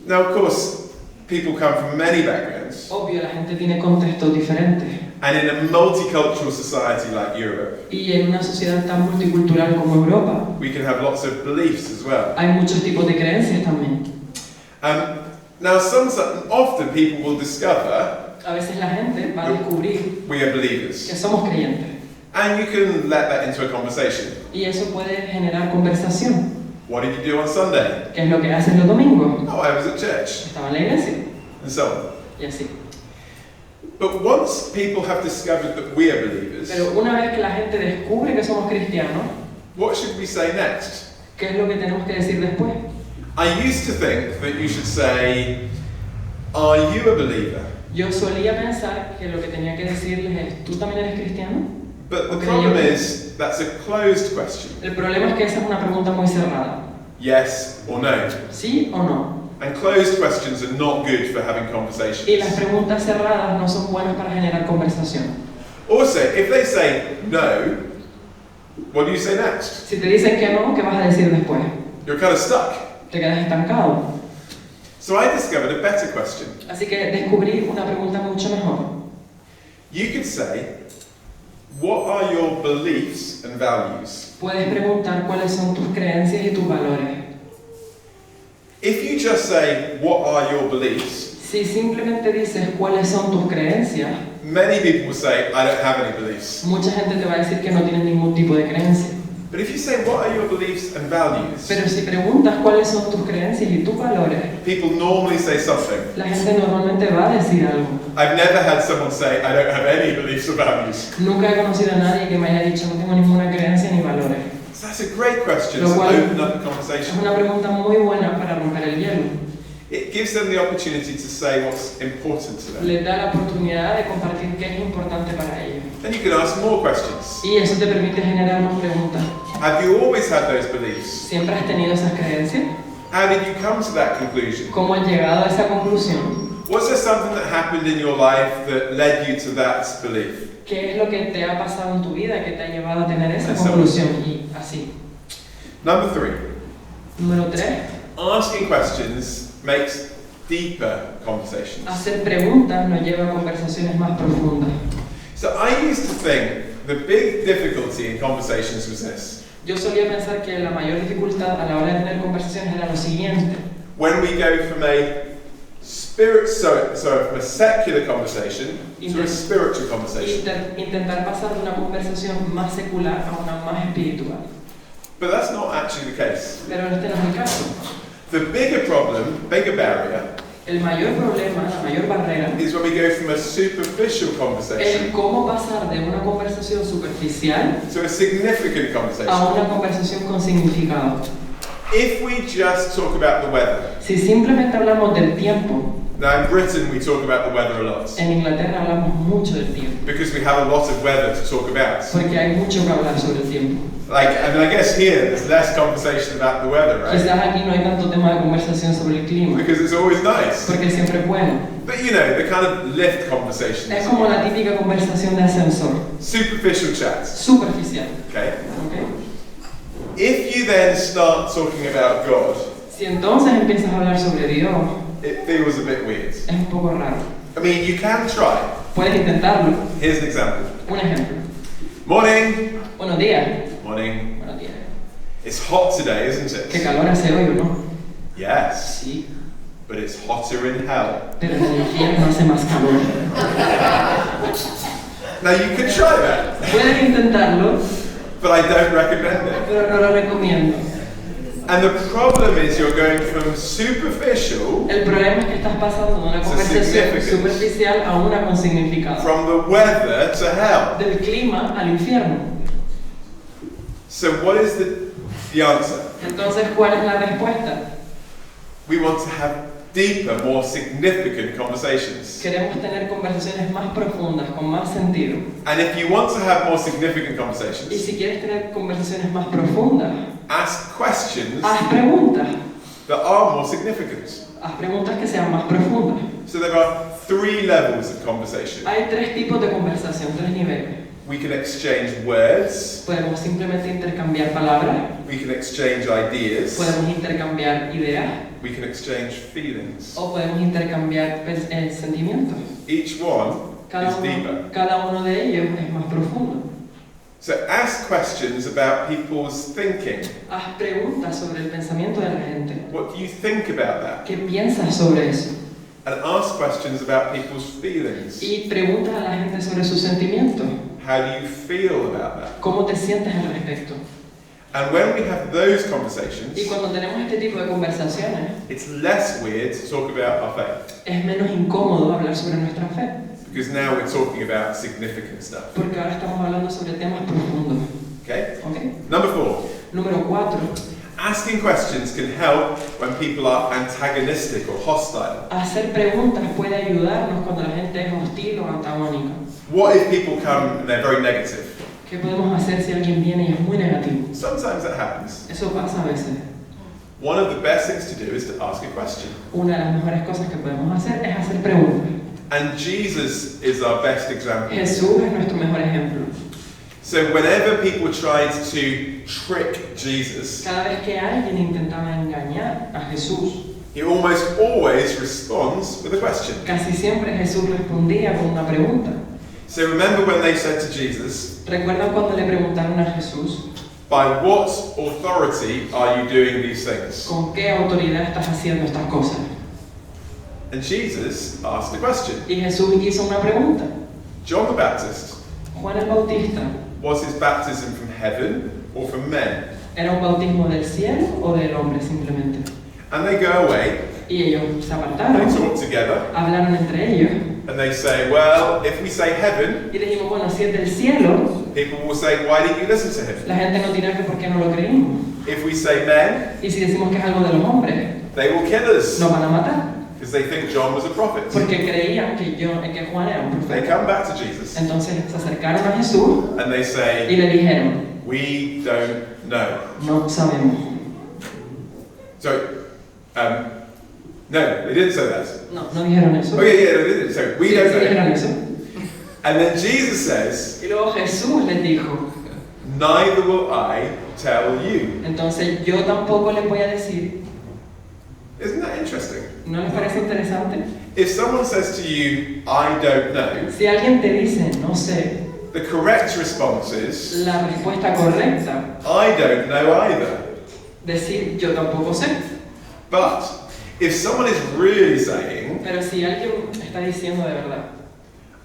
Now, of course, people come from many backgrounds, Obvio, la gente tiene contextos diferentes and in a multicultural society like Europe, y en una sociedad tan multicultural como Europa we can have lots of beliefs as well. hay muchos tipos de creencias también. Now, often people will discover A veces la gente va a descubrir we are que believers, somos creyentes and you can let that into a conversation. y eso puede generar conversación. What did you do on Sunday? ¿Qué es lo que hacen los domingos? Oh, I was at church, Estaba en la iglesia and so on. y así. But once people have discovered that we are believers, Pero una vez que la gente descubre que somos cristianos, what should we say next? ¿qué es lo que tenemos que decir después? I used to think that you should say, are you a believer? Yo solía pensar que lo que tenía que decirles es, ¿tú también eres cristiano? But the Okay, problem you- is, that's a closed question. El problema es que esa es una pregunta muy cerrada. Yes or no. ¿Sí o no? And closed questions are not good for having conversations. Y las preguntas cerradas no son buenas para generar conversación. Also, if they say no, what do you say next? Si te dicen que no, ¿qué vas a decir después? You're kind of stuck. Te quedas estancado. So I discovered a better question. Así que descubrí una pregunta mucho mejor. You could say, what are your beliefs and values? Puedes preguntar cuáles son tus creencias y tus valores. If you just say, what are your beliefs? Si simplemente dices cuáles son tus creencias, Many people will say, I don't have any beliefs. mucha gente te va a decir que no tienes ningún tipo de creencia. But if you say, what are your beliefs and values? Pero si preguntas cuáles son tus creencias y tus valores, People normally say something. la gente normalmente va a decir algo. I've never had someone say, I don't have any beliefs or values. Nunca he conocido a nadie que me haya dicho no tengo ninguna creencia ni valores. So that's a great question Lo to cual open up a es conversation. una pregunta muy buena para romper el hielo. It gives them the opportunity to say what's important to them. Les da la oportunidad de compartir qué es importante para ellos. Then you can ask more questions. Y eso te permite generar más preguntas. Have you always had those beliefs? ¿Siempre has tenido esas creencias? How did you come to that conclusion? ¿Cómo has llegado a esa conclusión? Was there something that happened in your life that led you to that belief? ¿Qué es lo que te ha pasado en tu vida que te ha llevado a tener esa Eso. conclusión? Y así. Number 3. Número 3. Asking questions makes deeper conversations. Hacer preguntas nos lleva a conversaciones más profundas. So I used to think the big difficulty in conversations was this. Yo solía pensar que la mayor dificultad a la hora de tener conversaciones era lo siguiente. When we go from a from a secular conversation to a spiritual conversation. Intentar pasar de una conversación más secular a una más espiritual. But that's not actually the case. Pero este no es el caso. The bigger problem, bigger barrier, El mayor problema, la mayor barrera, is when we go from a superficial es conversation cómo pasar de una conversación superficial to a significant a conversation. una conversación con significado. If we just talk about the weather, Si simplemente hablamos del tiempo, now in Britain we talk about the weather a lot, en Inglaterra hablamos mucho del tiempo, because we have a lot of weather to talk about. porque hay mucho que hablar sobre el tiempo. I guess here there's less conversation about the weather, right? Quizás aquí no hay tanto tema de conversación sobre el clima, Because it's always nice. porque siempre es bueno. But you know, the kind of lift conversations. Es como la típica conversación de ascensor, Superficial chats. superficial. Okay? ¿Ok? If you then start talking about God, Si entonces empiezas a hablar sobre Dios, it feels a bit weird. es un poco raro. I mean, you can try. Puedes intentarlo. Here's an example. Un ejemplo. Morning. Buenos días. Morning. Buenos días. It's hot today, isn't Qué it? calor hace hoy, ¿o no? Yes. Sí. But it's hotter in hell. Pero en el infierno hace más calor. Now you could try that, Puedes intentarlo, but I don't recommend it. pero no lo recomiendo. And the problem is you're going from superficial, El problema es que estás pasando de una conversación significant. superficial a una con significado. from the weather to hell. Del clima al infierno. So what is the answer? Entonces, ¿cuál es la respuesta? We want to have deeper, more significant conversations. Queremos tener conversaciones más profundas, con más sentido. And if you want to have more significant Y conversations, si quieres tener conversaciones más profundas, ask questions haz preguntas. that are more significant. Haz preguntas que sean más profundas. So there are 3 levels of conversation. Hay 3 tipos de conversación, 3 niveles. We can exchange words, Podemos simplemente intercambiar palabras, we can exchange ideas, podemos intercambiar ideas we can exchange feelings. o podemos intercambiar sentimientos. Each one is deeper. Cada uno de ellos es más profundo. So ask questions about people's thinking. Haz preguntas sobre el pensamiento de la gente. What do you think about that? ¿Qué piensas sobre eso? And ask questions about people's feelings. Y preguntas a la gente sobre sus sentimientos. How do you feel about that? ¿Cómo te sientes al respecto? And when we have those Y conversations, cuando tenemos este tipo de conversaciones, it's less weird to talk about our faith. es menos incómodo hablar sobre nuestra fe. Because now we're talking about significant stuff. Porque ahora estamos hablando sobre temas profundos. Okay? ¿Ok? Number 4. Número 4. Asking questions can help when people are antagonistic or hostile. Hacer preguntas puede ayudarnos cuando la gente es hostil o antagónica. What if people come and they're very negative? ¿Qué podemos hacer si alguien viene y es muy negativo? Sometimes that happens. Eso pasa a veces. One of the best things to do is to ask a question. Una de las mejores cosas que podemos hacer es hacer preguntas. And Jesus is our best example. Jesús es nuestro mejor ejemplo. So whenever people tried to trick Jesus, Cada vez que alguien intentaba engañar a Jesús, he almost always responds with a question. Casi siempre Jesús respondía con una pregunta. So remember when they said to Jesus, ¿Recuerdan cuando le preguntaron a Jesús, by what authority are you doing these things? ¿con qué autoridad estás haciendo estas cosas? And Jesus asked a question. Y Jesús hizo una pregunta. John the Baptist, Juan el Bautista, was his baptism from heaven or from men? ¿era un bautismo del cielo o del hombre simplemente? And they go away, Y ellos se they apartaron, talk together, hablaron entre ellos, and they say, well, if we say heaven, y dijimos, bueno, si es del cielo, people will say, why didn't you listen to him? la gente nos dirá que por qué no lo creímos. If we say men, Y si decimos que es algo de los hombres, they will kill us, nos van a matar, because they think John was a prophet. porque creían que Juan era un They profeta. come back to Jesus, Entonces se acercaron a Jesús and they y say, le dijeron, we don't know. no sabemos. So, no, they didn't say that. No, no dijeron eso. Oh yeah, they didn't. So, we Sí, don't sí know. dijeron eso. And then Jesus says, Y luego Jesús les dijo, neither will I tell you. entonces yo tampoco les voy a decir. Isn't that interesting? ¿No les parece interesante? If someone says to you, I don't know, Si alguien te dice, no sé, the correct response is, la respuesta correcta, I don't know either. decir yo tampoco sé. But if someone is really saying, Pero si alguien está diciendo de verdad,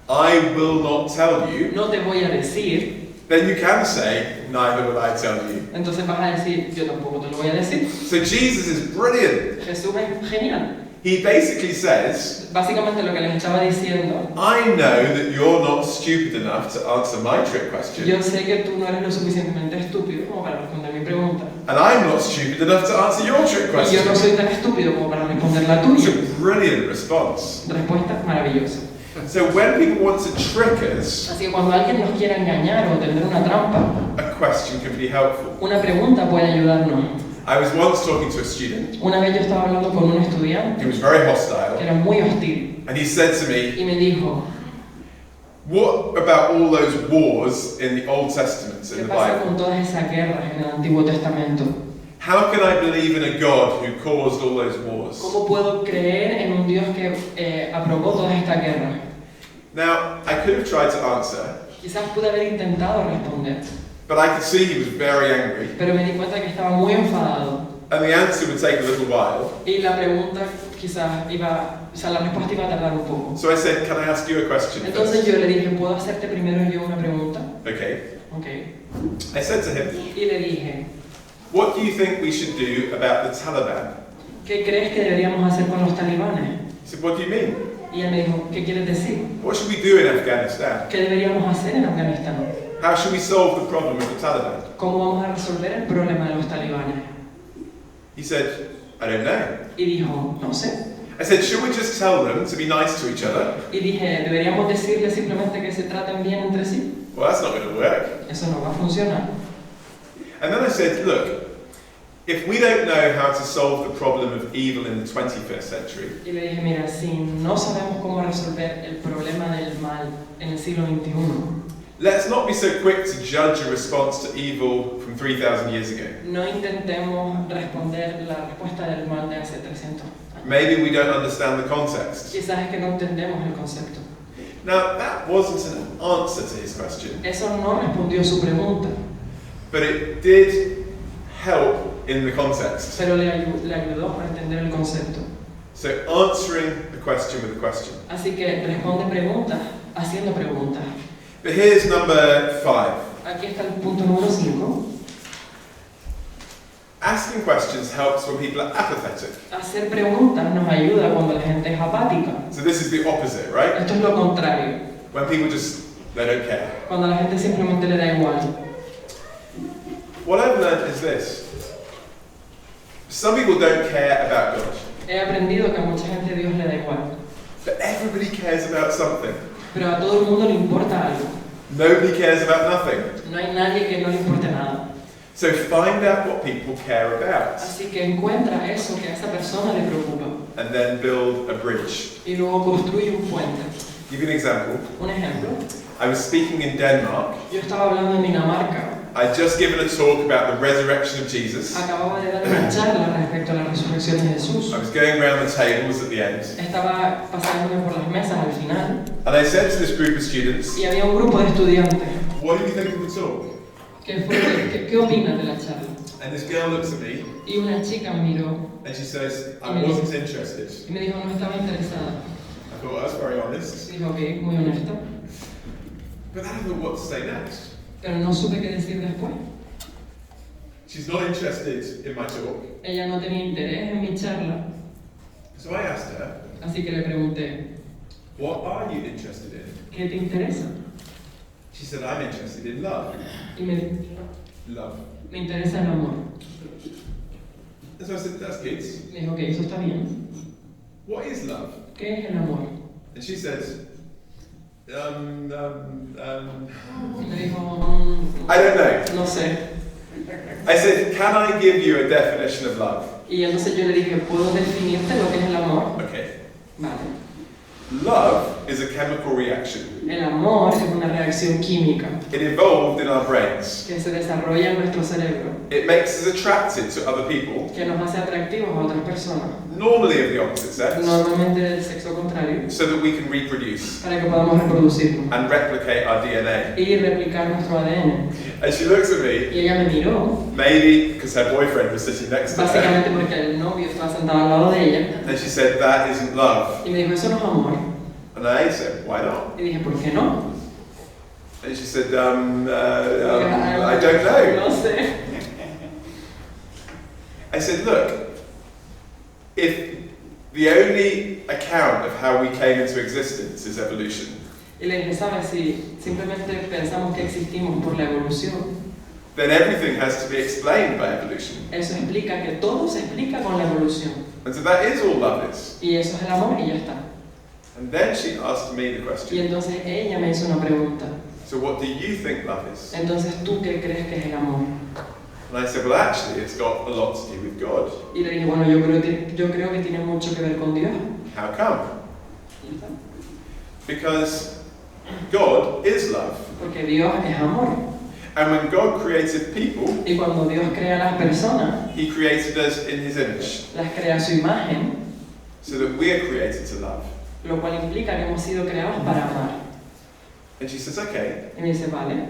I will not tell you, no te voy a decir, then you can say, neither will I tell you. entonces vas a decir yo tampoco te lo voy a decir. So Jesus is brilliant. Jesús es genial. He basically says, Básicamente lo que les estaba diciendo, I know that you're not stupid enough to answer my trick question, yo sé que tú no eres lo suficientemente estúpido como para responder mi pregunta. and I'm not stupid enough to answer your trick Y yo question. no soy tan estúpido como para responder la It's tuya. a brilliant response. Respuesta maravillosa. So when people want to trick us, Así que cuando alguien nos quiera engañar o tender una trampa, a question can be helpful. una pregunta puede ayudarnos. I was once talking to a student Una vez yo estaba hablando con un estudiante who was very que hostile, era muy hostil and he said to me, y me dijo, what about all those wars in the Old Testament, ¿qué in the pasa Bible? con todas esas guerras en el Antiguo Testamento? How can I believe in a God who caused all those wars? ¿Cómo puedo creer en un Dios que aprobó todas estas guerras? Now, I could have tried to answer, Quizás pude haber intentado responder, but I could see he was very angry, pero me di cuenta que estaba muy enfadado and the answer would take a little while. y la pregunta quizás la respuesta iba a tardar un poco. So I said, can I ask you a question Entonces first? yo le dije, ¿puedo hacerte primero yo una pregunta? Okay. Ok. I said to him, Y le dije, what do you think we should do about the Taliban? ¿qué crees que deberíamos hacer con los talibanes? He said, what do you mean? Y él me dijo, ¿qué quieres decir? What should we do in Afghanistan? ¿Qué deberíamos hacer en Afganistán? How should we solve the problem of the Taliban? ¿Cómo vamos a resolver el problema de los talibanes? He said, I don't know. Y dijo, no sé. I said, should we just tell them to be nice to each other? Y dije, ¿deberíamos decirles simplemente que se traten bien entre sí? Well, that's not going to work. Eso no va a funcionar. And then I said, look, if we don't know how to solve the problem of evil in the 21st century, Y le dije, mira, si no sabemos cómo resolver el problema del mal en el siglo XXI, let's not be so quick to judge a response to evil from 3,000 years ago. no intentemos responder la respuesta del mal de hace 300 años. Maybe we don't understand the context. Quizás es que no entendemos el concepto. Now, that wasn't an answer to his question, Eso no respondió su pregunta, but it did help in the context. pero le ayudó a entender el concepto. So answering the question with a question. Así que responde preguntas haciendo preguntas. But here's number 5. Aquí está el punto número 5. Asking questions helps when people are apathetic. Hacer preguntas nos ayuda cuando la gente es apática. So this is the opposite, right? Esto es lo contrario. When people just, they don't care. Cuando a la gente simplemente le da igual. What I've learned is this. Some people don't care about God, He aprendido que a mucha gente Dios le da igual. but everybody cares about something. Pero a todo el mundo le importa algo. Nobody cares about nothing. No hay nadie que no le importe nada. So find out what people care about, Así que encuentra eso que a esa persona le preocupa. and then build a bridge. Y luego construye un puente. Give you an example. Un ejemplo. I was speaking in Denmark, Yo estaba hablando en Dinamarca I'd just given a talk about the resurrection of Jesus. Acababa de dar una charla respecto a la resurrección de Jesús. I was going around the tables at the end, Estaba pasándome por las mesas al final and I said to this group of students, y había un grupo de estudiantes. what do you think of the talk? ¿Qué opinas de la charla? And this girl looks at me, Y una chica me miró and she says, I wasn't interested. y me dijo no estaba interesada. I thought, that's very honest. Y dijo, ok, muy honesta. But I don't know what to say next. Pero no supe qué decir después. She's not interested in my talk. Ella no tenía interés en mi charla, So I asked her, así que le pregunté, what are you interested in? ¿qué te interesa? She said, I'm interested in love. Y me interesa el amor. And so I said, that's good. Me dijo, ok, eso está bien. What is love? ¿Qué es el amor? And she said, Y me dijo, I don't know. no sé. I said, can I give you a definition of love? Y entonces yo le dije, ¿puedo definirte lo que es el amor? Okay. Vale. Love is a chemical reaction. El amor es una reacción química It evolved in our brains. que se desarrolla en nuestro cerebro, It makes us attracted to other people, que nos hace atractivos a otras personas, normally of the opposite sex, normalmente del sexo contrario, so that we can reproduce para que podamos reproducirnos and replicate our DNA. y replicar nuestro ADN. And she looks at me, Y ella me miró, maybe because her boyfriend was sitting next to her, básicamente porque el novio estaba sentado al lado de ella, and she said, that isn't love. y me dijo, eso no es amor. And I said, why not? Y dije, ¿por qué no? And she said, I don't know. No sé. I said, look, if the only account of how we came into existence is evolution, Y le dije, ¿sabes? Si simplemente pensamos que existimos por la evolución, then everything has to be explained by evolution. eso explica que todo se explica con la evolución. And so that is all love is. Y eso es el amor y ya está. And then she asked me the Y question, entonces ella me hizo una pregunta. so what do you think love is? Entonces, ¿tú qué crees que es el amor? And I said, well, actually, it's got a lot to do with God. Y le dije, bueno, yo creo que tiene mucho que ver con Dios. How come? Y ya está. Because God is love. Porque Dios es amor. And when God created people, Y cuando Dios crea a las personas, He created us in His image, las crea a su imagen, so that we are created to love. lo cual implica que hemos sido creados para amar. And she says, okay, Y me dice, vale,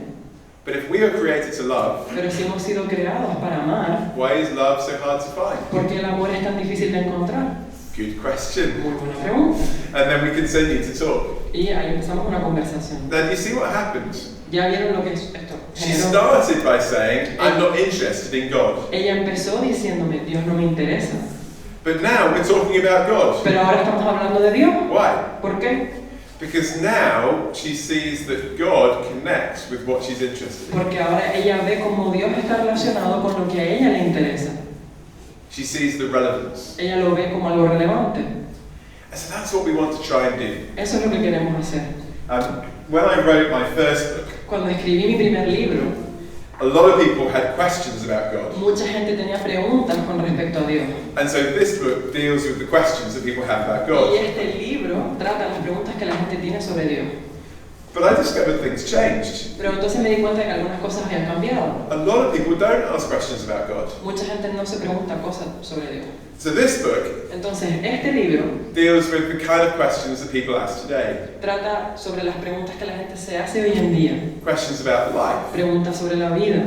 but if we are created to love, pero si hemos sido creados para amar, why is love so hard to find? ¿por qué el amor es tan difícil de encontrar? Good question. Muy buena pregunta. And then we continue to talk. Y ahí empezamos una conversación. Now, do you see what happened? ¿Ya vieron lo que es esto? She started by saying, I'm not interested in God. Ella empezó diciéndome, Dios no me interesa. But now we're talking about God. Pero ahora estamos hablando de Dios. Why? ¿Por qué? Because now she sees that God connects with what she's interested in. Porque ahora ella ve cómo Dios está relacionado con lo que a ella le interesa. She sees the relevance. Ella lo ve como algo relevante. And so that's what we want to try and do. Eso es lo que queremos hacer. When I wrote my first book, Cuando escribí mi primer libro, a lot of people had questions about God. mucha gente tenía preguntas con respecto a Dios. And so this book deals with the questions that people have about Y God. este libro trata las preguntas que la gente tiene sobre Dios. But I discovered things changed. Pero entonces me di cuenta de que algunas cosas habían cambiado. A lot of people don't ask questions about God. Mucha gente no se pregunta cosas sobre Dios. So this book Entonces, este libro deals with the kind of questions that people ask today. trata sobre las preguntas que la gente se hace hoy en día. Questions about life. Preguntas sobre la vida.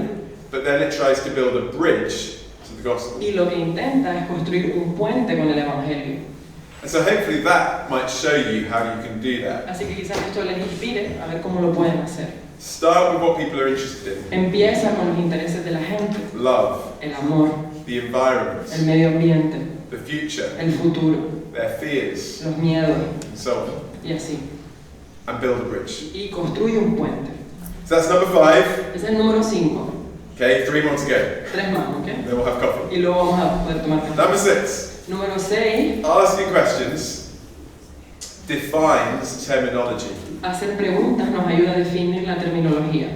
But then it tries to build a bridge to the gospel. Y lo que intenta es construir un puente con el Evangelio. And so hopefully that might show you how you can do that. Así que quizás esto les inspire a ver cómo lo pueden hacer. Start with what people are interested in. Empieza con los intereses de la gente. Love, El amor, the environment, el medio ambiente, the future, el futuro, their fears, los miedos and so on. y así. And build a bridge. Y construye un puente. So that's number 5. Es el número 5. Okay, 3 more to go. 3 más, ¿ok? Then we'll have coffee. Y luego vamos a poder tomar café. Number 6. Número 6. Asking questions defines terminology. Hacer preguntas nos ayuda a definir la terminología.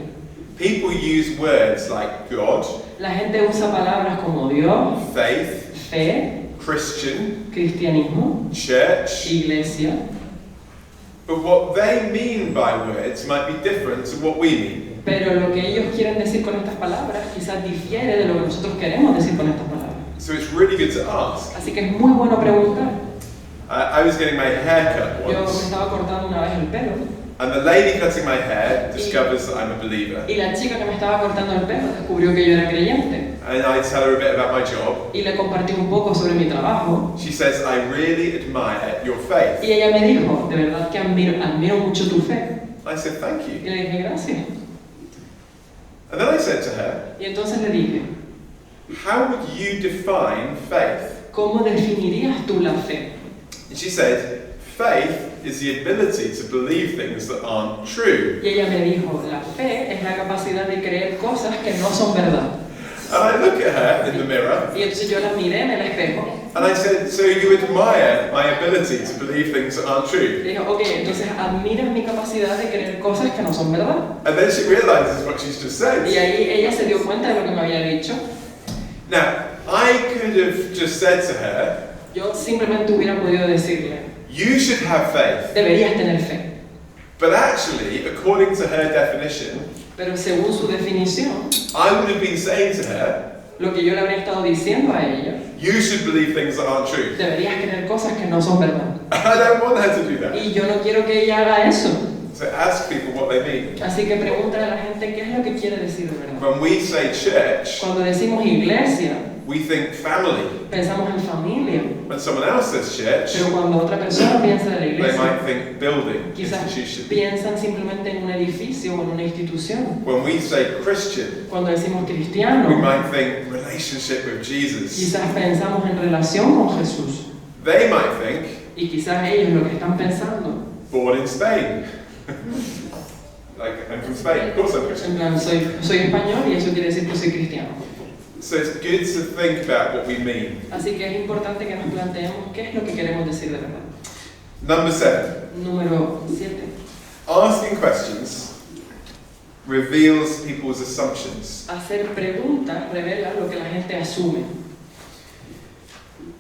People use words like God, La gente usa palabras como Dios, faith, fe, Christian, cristianismo, church, iglesia. but what they mean by words might be different to what we mean. Pero lo que ellos quieren decir con estas palabras quizás difiere de lo que nosotros queremos decir con estas palabras. So it's really good to ask. Así que es muy bueno preguntar. I was getting my hair cut Yo me once, estaba cortando una vez el pelo and the lady cutting my hair discovers that I'm a believer. y la chica que me estaba cortando el pelo descubrió que yo era creyente. And I tell her a bit about my job. Y le compartí un poco sobre mi trabajo. She says, I really admire your faith. Y ella me dijo, de verdad que admiro mucho tu fe. I said, thank Y you. le dije, gracias. And then I said to her, Y entonces le dije, how would you define faith? ¿cómo definirías tú la fe? And she said, faith is the ability to believe things that aren't true. Y ella me dijo, la fe es la capacidad de creer cosas que no son verdad. And I look at her in the mirror, Y entonces yo la miré en el espejo and I said, so you admire my ability to believe things that aren't y true? dije, ok, entonces admiras mi capacidad de creer cosas que no son verdad. And then she realizes what she's just Y said. ahí ella se dio cuenta de lo que me había dicho. Now, I could have just said to her, Yo simplemente hubiera podido decirle, you should have faith. deberías tener fe. But actually, according to her definition, Pero según su definición, I would have been saying to her, lo que yo le habría estado diciendo a ella, you should believe things that aren't true. deberías creer cosas que no son verdad. I don't want her to do that. Y yo no quiero que ella haga eso. So ask people what they mean. Así que pregúntale a la gente qué es lo que quiere decir de verdad. When we say church, Cuando decimos iglesia, we think family. pensamos en familia. When someone else says church, Pero cuando otra persona piensa de la they iglesia, might think building, quizás institution. piensan simplemente en un edificio o en una institución. When we say Christian, Cuando decimos we cristiano, might think relationship with Jesus. quizás pensamos en relación con Jesús. They might think Y quizás ellos lo que están pensando, born in Spain. Like, I'm from Spain, of course I'm Christian. en plan, soy español y eso quiere decir que soy cristiano. So it's good to think about what we mean. Así que es importante que nos planteemos qué es lo que queremos decir de verdad. Number 7. Número 7. Asking questions reveals people's assumptions. Hacer preguntas revela lo que la gente asume.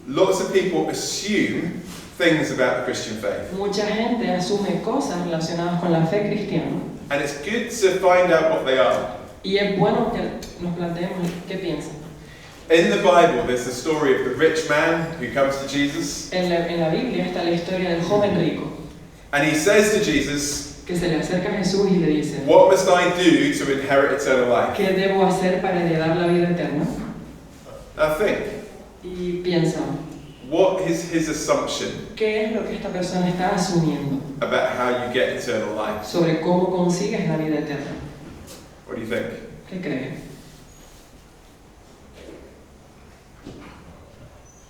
Lots of people assume things about the Christian faith. Mucha gente asume cosas relacionadas con la fe cristiana. And it's good to find out what they are. Y es bueno que nos planteemos qué piensan. In the Bible, there's the story of the rich man who comes to Jesus. En la Biblia está la historia del joven rico And he says to Jesus, que se le acerca a Jesús y le dice, what must I do to inherit eternal life? ¿qué debo hacer para heredar la vida eterna? Now think, Y piensa, what is his assumption ¿qué es lo que esta persona está asumiendo about how you get eternal life? sobre cómo consigues la vida eterna? What do you think? ¿Qué crees?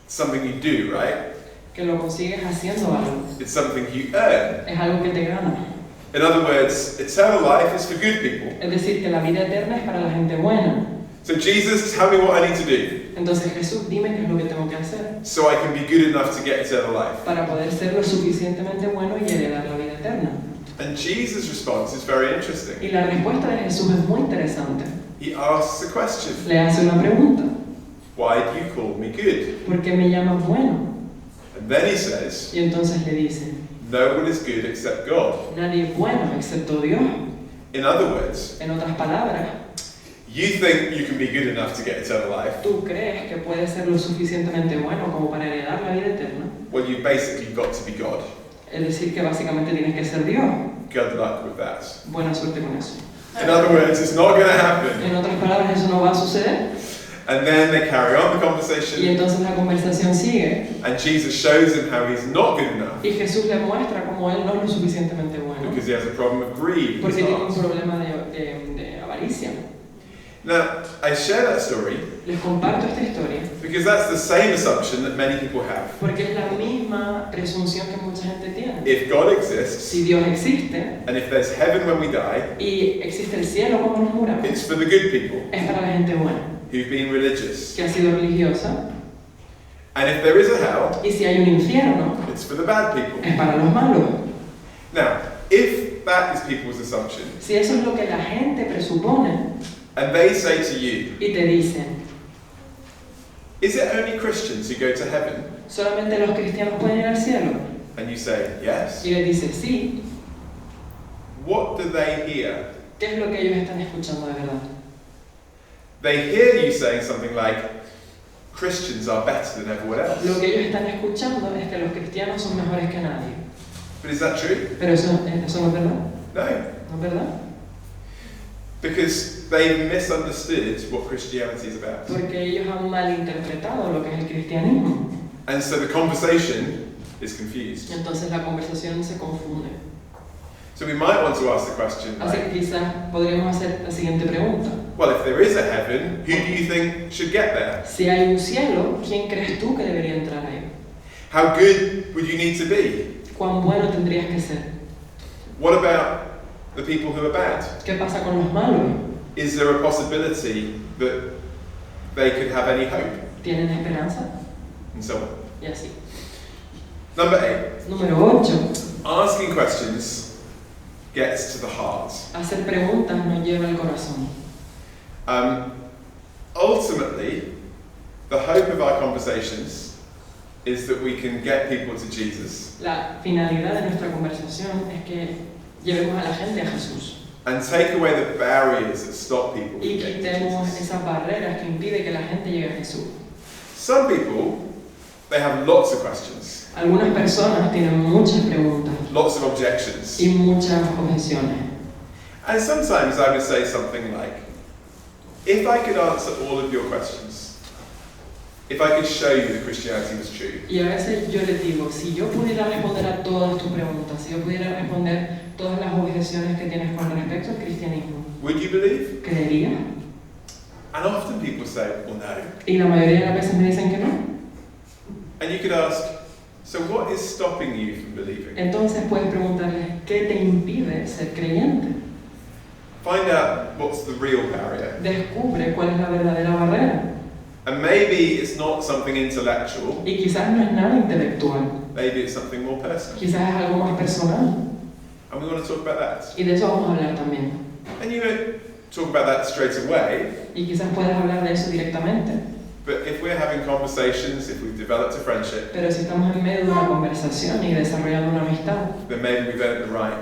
Something you do, right? Que lo consigues haciendo algo. It's something you earn. Es algo que te gana. In other words, eternal life is for good people. Es decir, que la vida eterna es para la gente buena. So Jesus, tell me what I need to do Entonces Jesús, dime qué es lo que tengo que hacer so I can be good enough to get eternal life. para poder ser lo suficientemente bueno y heredar la vida eterna. And Jesus' response is very interesting. Y la respuesta de Jesús es muy interesante. He asks a question. Le hace una pregunta. Why do you call me good? ¿Por qué me llamas bueno? And then he says, Y entonces le dice, no one is good except God. nadie es bueno excepto Dios. In other words, En otras palabras, you think you can be good enough to get eternal life. ¿tú crees que puedes ser lo suficientemente bueno como para heredar la vida eterna? Well, you basically got to be God. Es decir, que básicamente tienes que ser Dios. Good luck with that. Buena suerte con eso. In other words, it's not going to happen. En otras palabras, eso no va a suceder. And then they carry on the Y conversation, entonces la conversación sigue. and Jesus shows him how he's not good enough Y Jesús le muestra cómo él no es lo suficientemente bueno. because he has a problem of greed in Porque his tiene un heart. problema de avaricia. Now, I share that story Les comparto esta historia because that's the same assumption that many people have. porque es la misma presunción que mucha gente tiene. If God exists, Si Dios existe and if there's heaven when we die, y existe el cielo cuando nos muramos, it's for the good people es para la gente buena, who've been religious. que ha sido religiosa. And if there is a hell, Y si hay un infierno, it's for the bad people. es para los malos. Now, if that is people's assumption, Si eso es lo que la gente presupone and they say to you, y te dicen, is it only Christians who go to heaven? solamente los cristianos pueden ir al cielo, And you say, yes. y les dices sí, What do they hear ¿Qué es lo que ellos están escuchando de verdad? They hear you saying something like, Christians are better than everyone else. Lo que ellos están escuchando es que los cristianos son mejores que nadie. But is that true? Pero eso no es verdad. No. ¿No es verdad? Because they've misunderstood what Christianity is about. Porque ellos han malinterpretado lo que es el cristianismo. And so the conversation is confused. Entonces la conversación se confunde. So we might want to ask the question, Así que like, quizás podríamos hacer la siguiente pregunta. well, if there is a heaven, who do you think should get there? Si hay un cielo, ¿quién crees tú que debería entrar ahí? How good would you need to be? ¿Cuán bueno tendrías que ser? What about the people who are bad? ¿Qué pasa con los malos? Is there a possibility that they could have any hope? ¿Tienen esperanza? And so on. Y así. Number 8. Número 8. Asking questions gets to the heart. Hacer preguntas nos lleva al corazón. Ultimately, the hope of our conversations is that we can get people to Jesus La finalidad de nuestra conversación es que llevemos a la gente a Jesús and take away the barriers that stop people y from getting to quitemos Jesus. esas barreras que impiden que la gente llegue a Jesús. Some people, they have lots of questions, Algunas personas tienen muchas preguntas lots of objections. y muchas objeciones. And sometimes I would say something like, if I could answer all of your questions, if I could show you that Christianity was true, Y a veces yo les digo, si yo pudiera responder a todas tus preguntas, si yo pudiera responder todas las objeciones que tienes con respecto al cristianismo, would you believe? ¿creerías? And often people say, well, no. Y la mayoría de las veces me dicen que no. And you could ask, so what is stopping you from believing? Entonces puedes preguntarles, ¿qué te impide ser creyente? Find out what's the real barrier. Descubre cuál es la verdadera barrera. And maybe it's not something intellectual, Y quizás no es nada intelectual, maybe it's something more personal. quizás es algo más personal. And we want to talk about that. Y de eso vamos a hablar también. And you don't talk about that straight away, Y quizás puedas hablar de eso directamente. but if we're having conversations, if we've developed a friendship, Pero si estamos en medio de una conversación y desarrollando una amistad, then maybe we've earned the right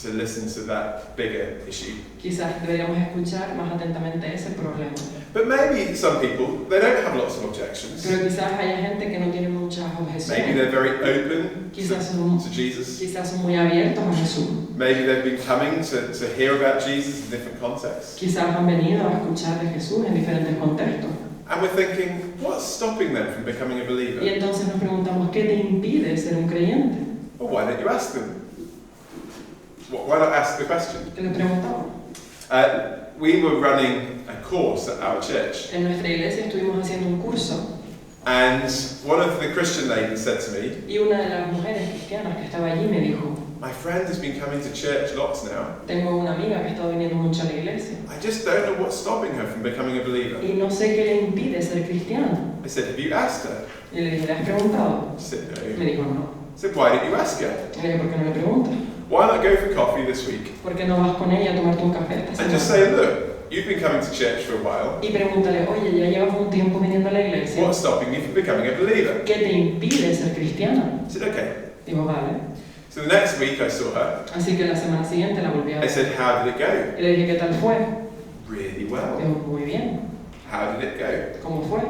to listen to that bigger issue. quizás deberíamos escuchar más atentamente ese problema. But maybe some people, they don't have lots of objections. Pero quizás haya gente que no tiene muchas Maybe objeciones. they're very open Quizás son, to Jesus. quizás son muy abiertos a Jesús. Maybe they've been coming to hear about Jesus in different contexts. Quizás han venido a escuchar de Jesús en diferentes contextos. And we're thinking, what's stopping them from becoming a Y believer? entonces nos preguntamos, ¿qué te impide ser un creyente? Well, why don't you ask them? Why not ask the question? ¿Qué le preguntamos? We were running a course at our church, En nuestra iglesia estuvimos haciendo un curso and one of the Christian ladies said to me, y una de las mujeres cristianas que estaba allí me dijo, my friend has been coming to church lots now. tengo una amiga que ha estado viniendo mucho a la iglesia I just don't know what's stopping her from becoming a believer. y no sé qué le impide ser cristiana. I said, have you asked her? Y le dije, ¿le has preguntado? She said, Me no. dijo, no. I said, why didn't you ask her? Y le dije, ¿por qué no le preguntas? Why not go for coffee this week? ¿Por qué no vas con ella a tomarte un café esta And just semana? say, look, you've been coming to church for a while. Y pregúntale, oye, ya llevas un tiempo viniendo a la iglesia. What's stopping you from becoming a believer? ¿Qué te impide ser cristiana? I said, okay. Digo, vale. So the next week I saw her. Así que la semana siguiente la volví a I ver. said, how did it go? Y le dije, ¿qué tal fue? Really well. Dijo, muy bien. How did it go? ¿Cómo fue?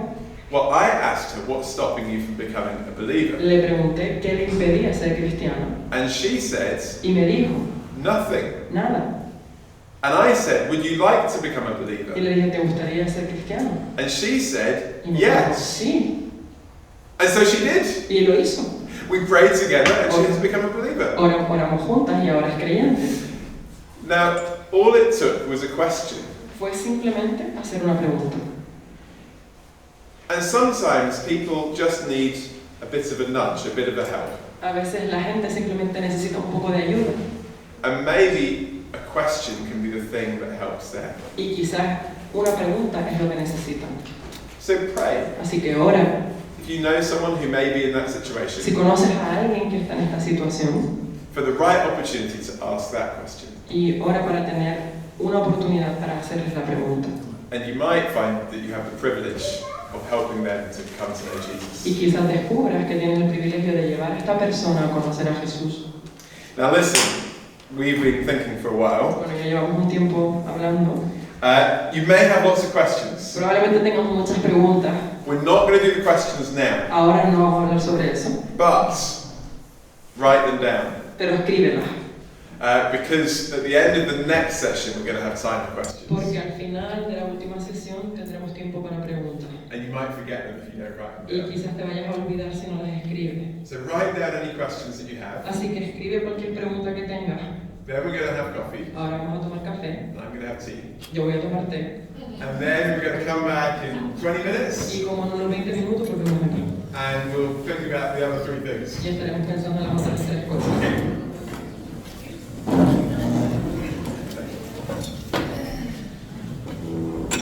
Well, I asked her, what's stopping you from becoming a believer? Le pregunté qué le impedía ser cristiana. And she said, Y me dijo, nothing. nada. And I said, would you like to become a Y believer? le dije, ¿te gustaría ser cristiano? And she said, Y me dijo, yes. sí. And so she did. Y lo hizo. We prayed together and she has become a believer. Oramos juntas y ahora es creyente. Now, all it took was a question. Fue simplemente hacer una pregunta. And sometimes people just need a bit of a nudge, a bit of a help. A veces la gente simplemente necesita un poco de ayuda. And maybe a question can be the thing that helps them. Y quizás una pregunta es lo que necesitan. So pray. Así que ora. If you know someone who may be in that Si situation, conoces a alguien que está en esta situación, for the right opportunity to ask that question. y ora para tener una oportunidad para hacerles la pregunta. And you might find that you have the privilege of helping them to come to know Y Jesus. quizás descubras que tienes el privilegio de llevar a esta persona a conocer a Jesús. Now listen, we've been thinking for a while. Bueno, ya llevamos un tiempo hablando. You may have lots of questions. Probablemente tengamos muchas preguntas. We're not going to do the questions now, Ahora no vamos a hablar sobre eso, but write them down. pero escríbelas. Because at the end of the next session, we're going to have time for questions. Porque al final de la última sesión tendremos tiempo para preguntas. And you might forget them if you don't write them Y down. quizás te vayas a olvidar si no las escribes. So write down any questions that you have. Así que escribe cualquier pregunta que tengas. Then we're going to have coffee. Ahora vamos a tomar café. And I'm going to have tea. Yo voy a tomar té. And then we're going to come back in 20 minutes. Y como en unos 20 minutos volvemos aquí. And we'll think about the other three things. Y estaremos pensando en las otras tres cosas. Okay.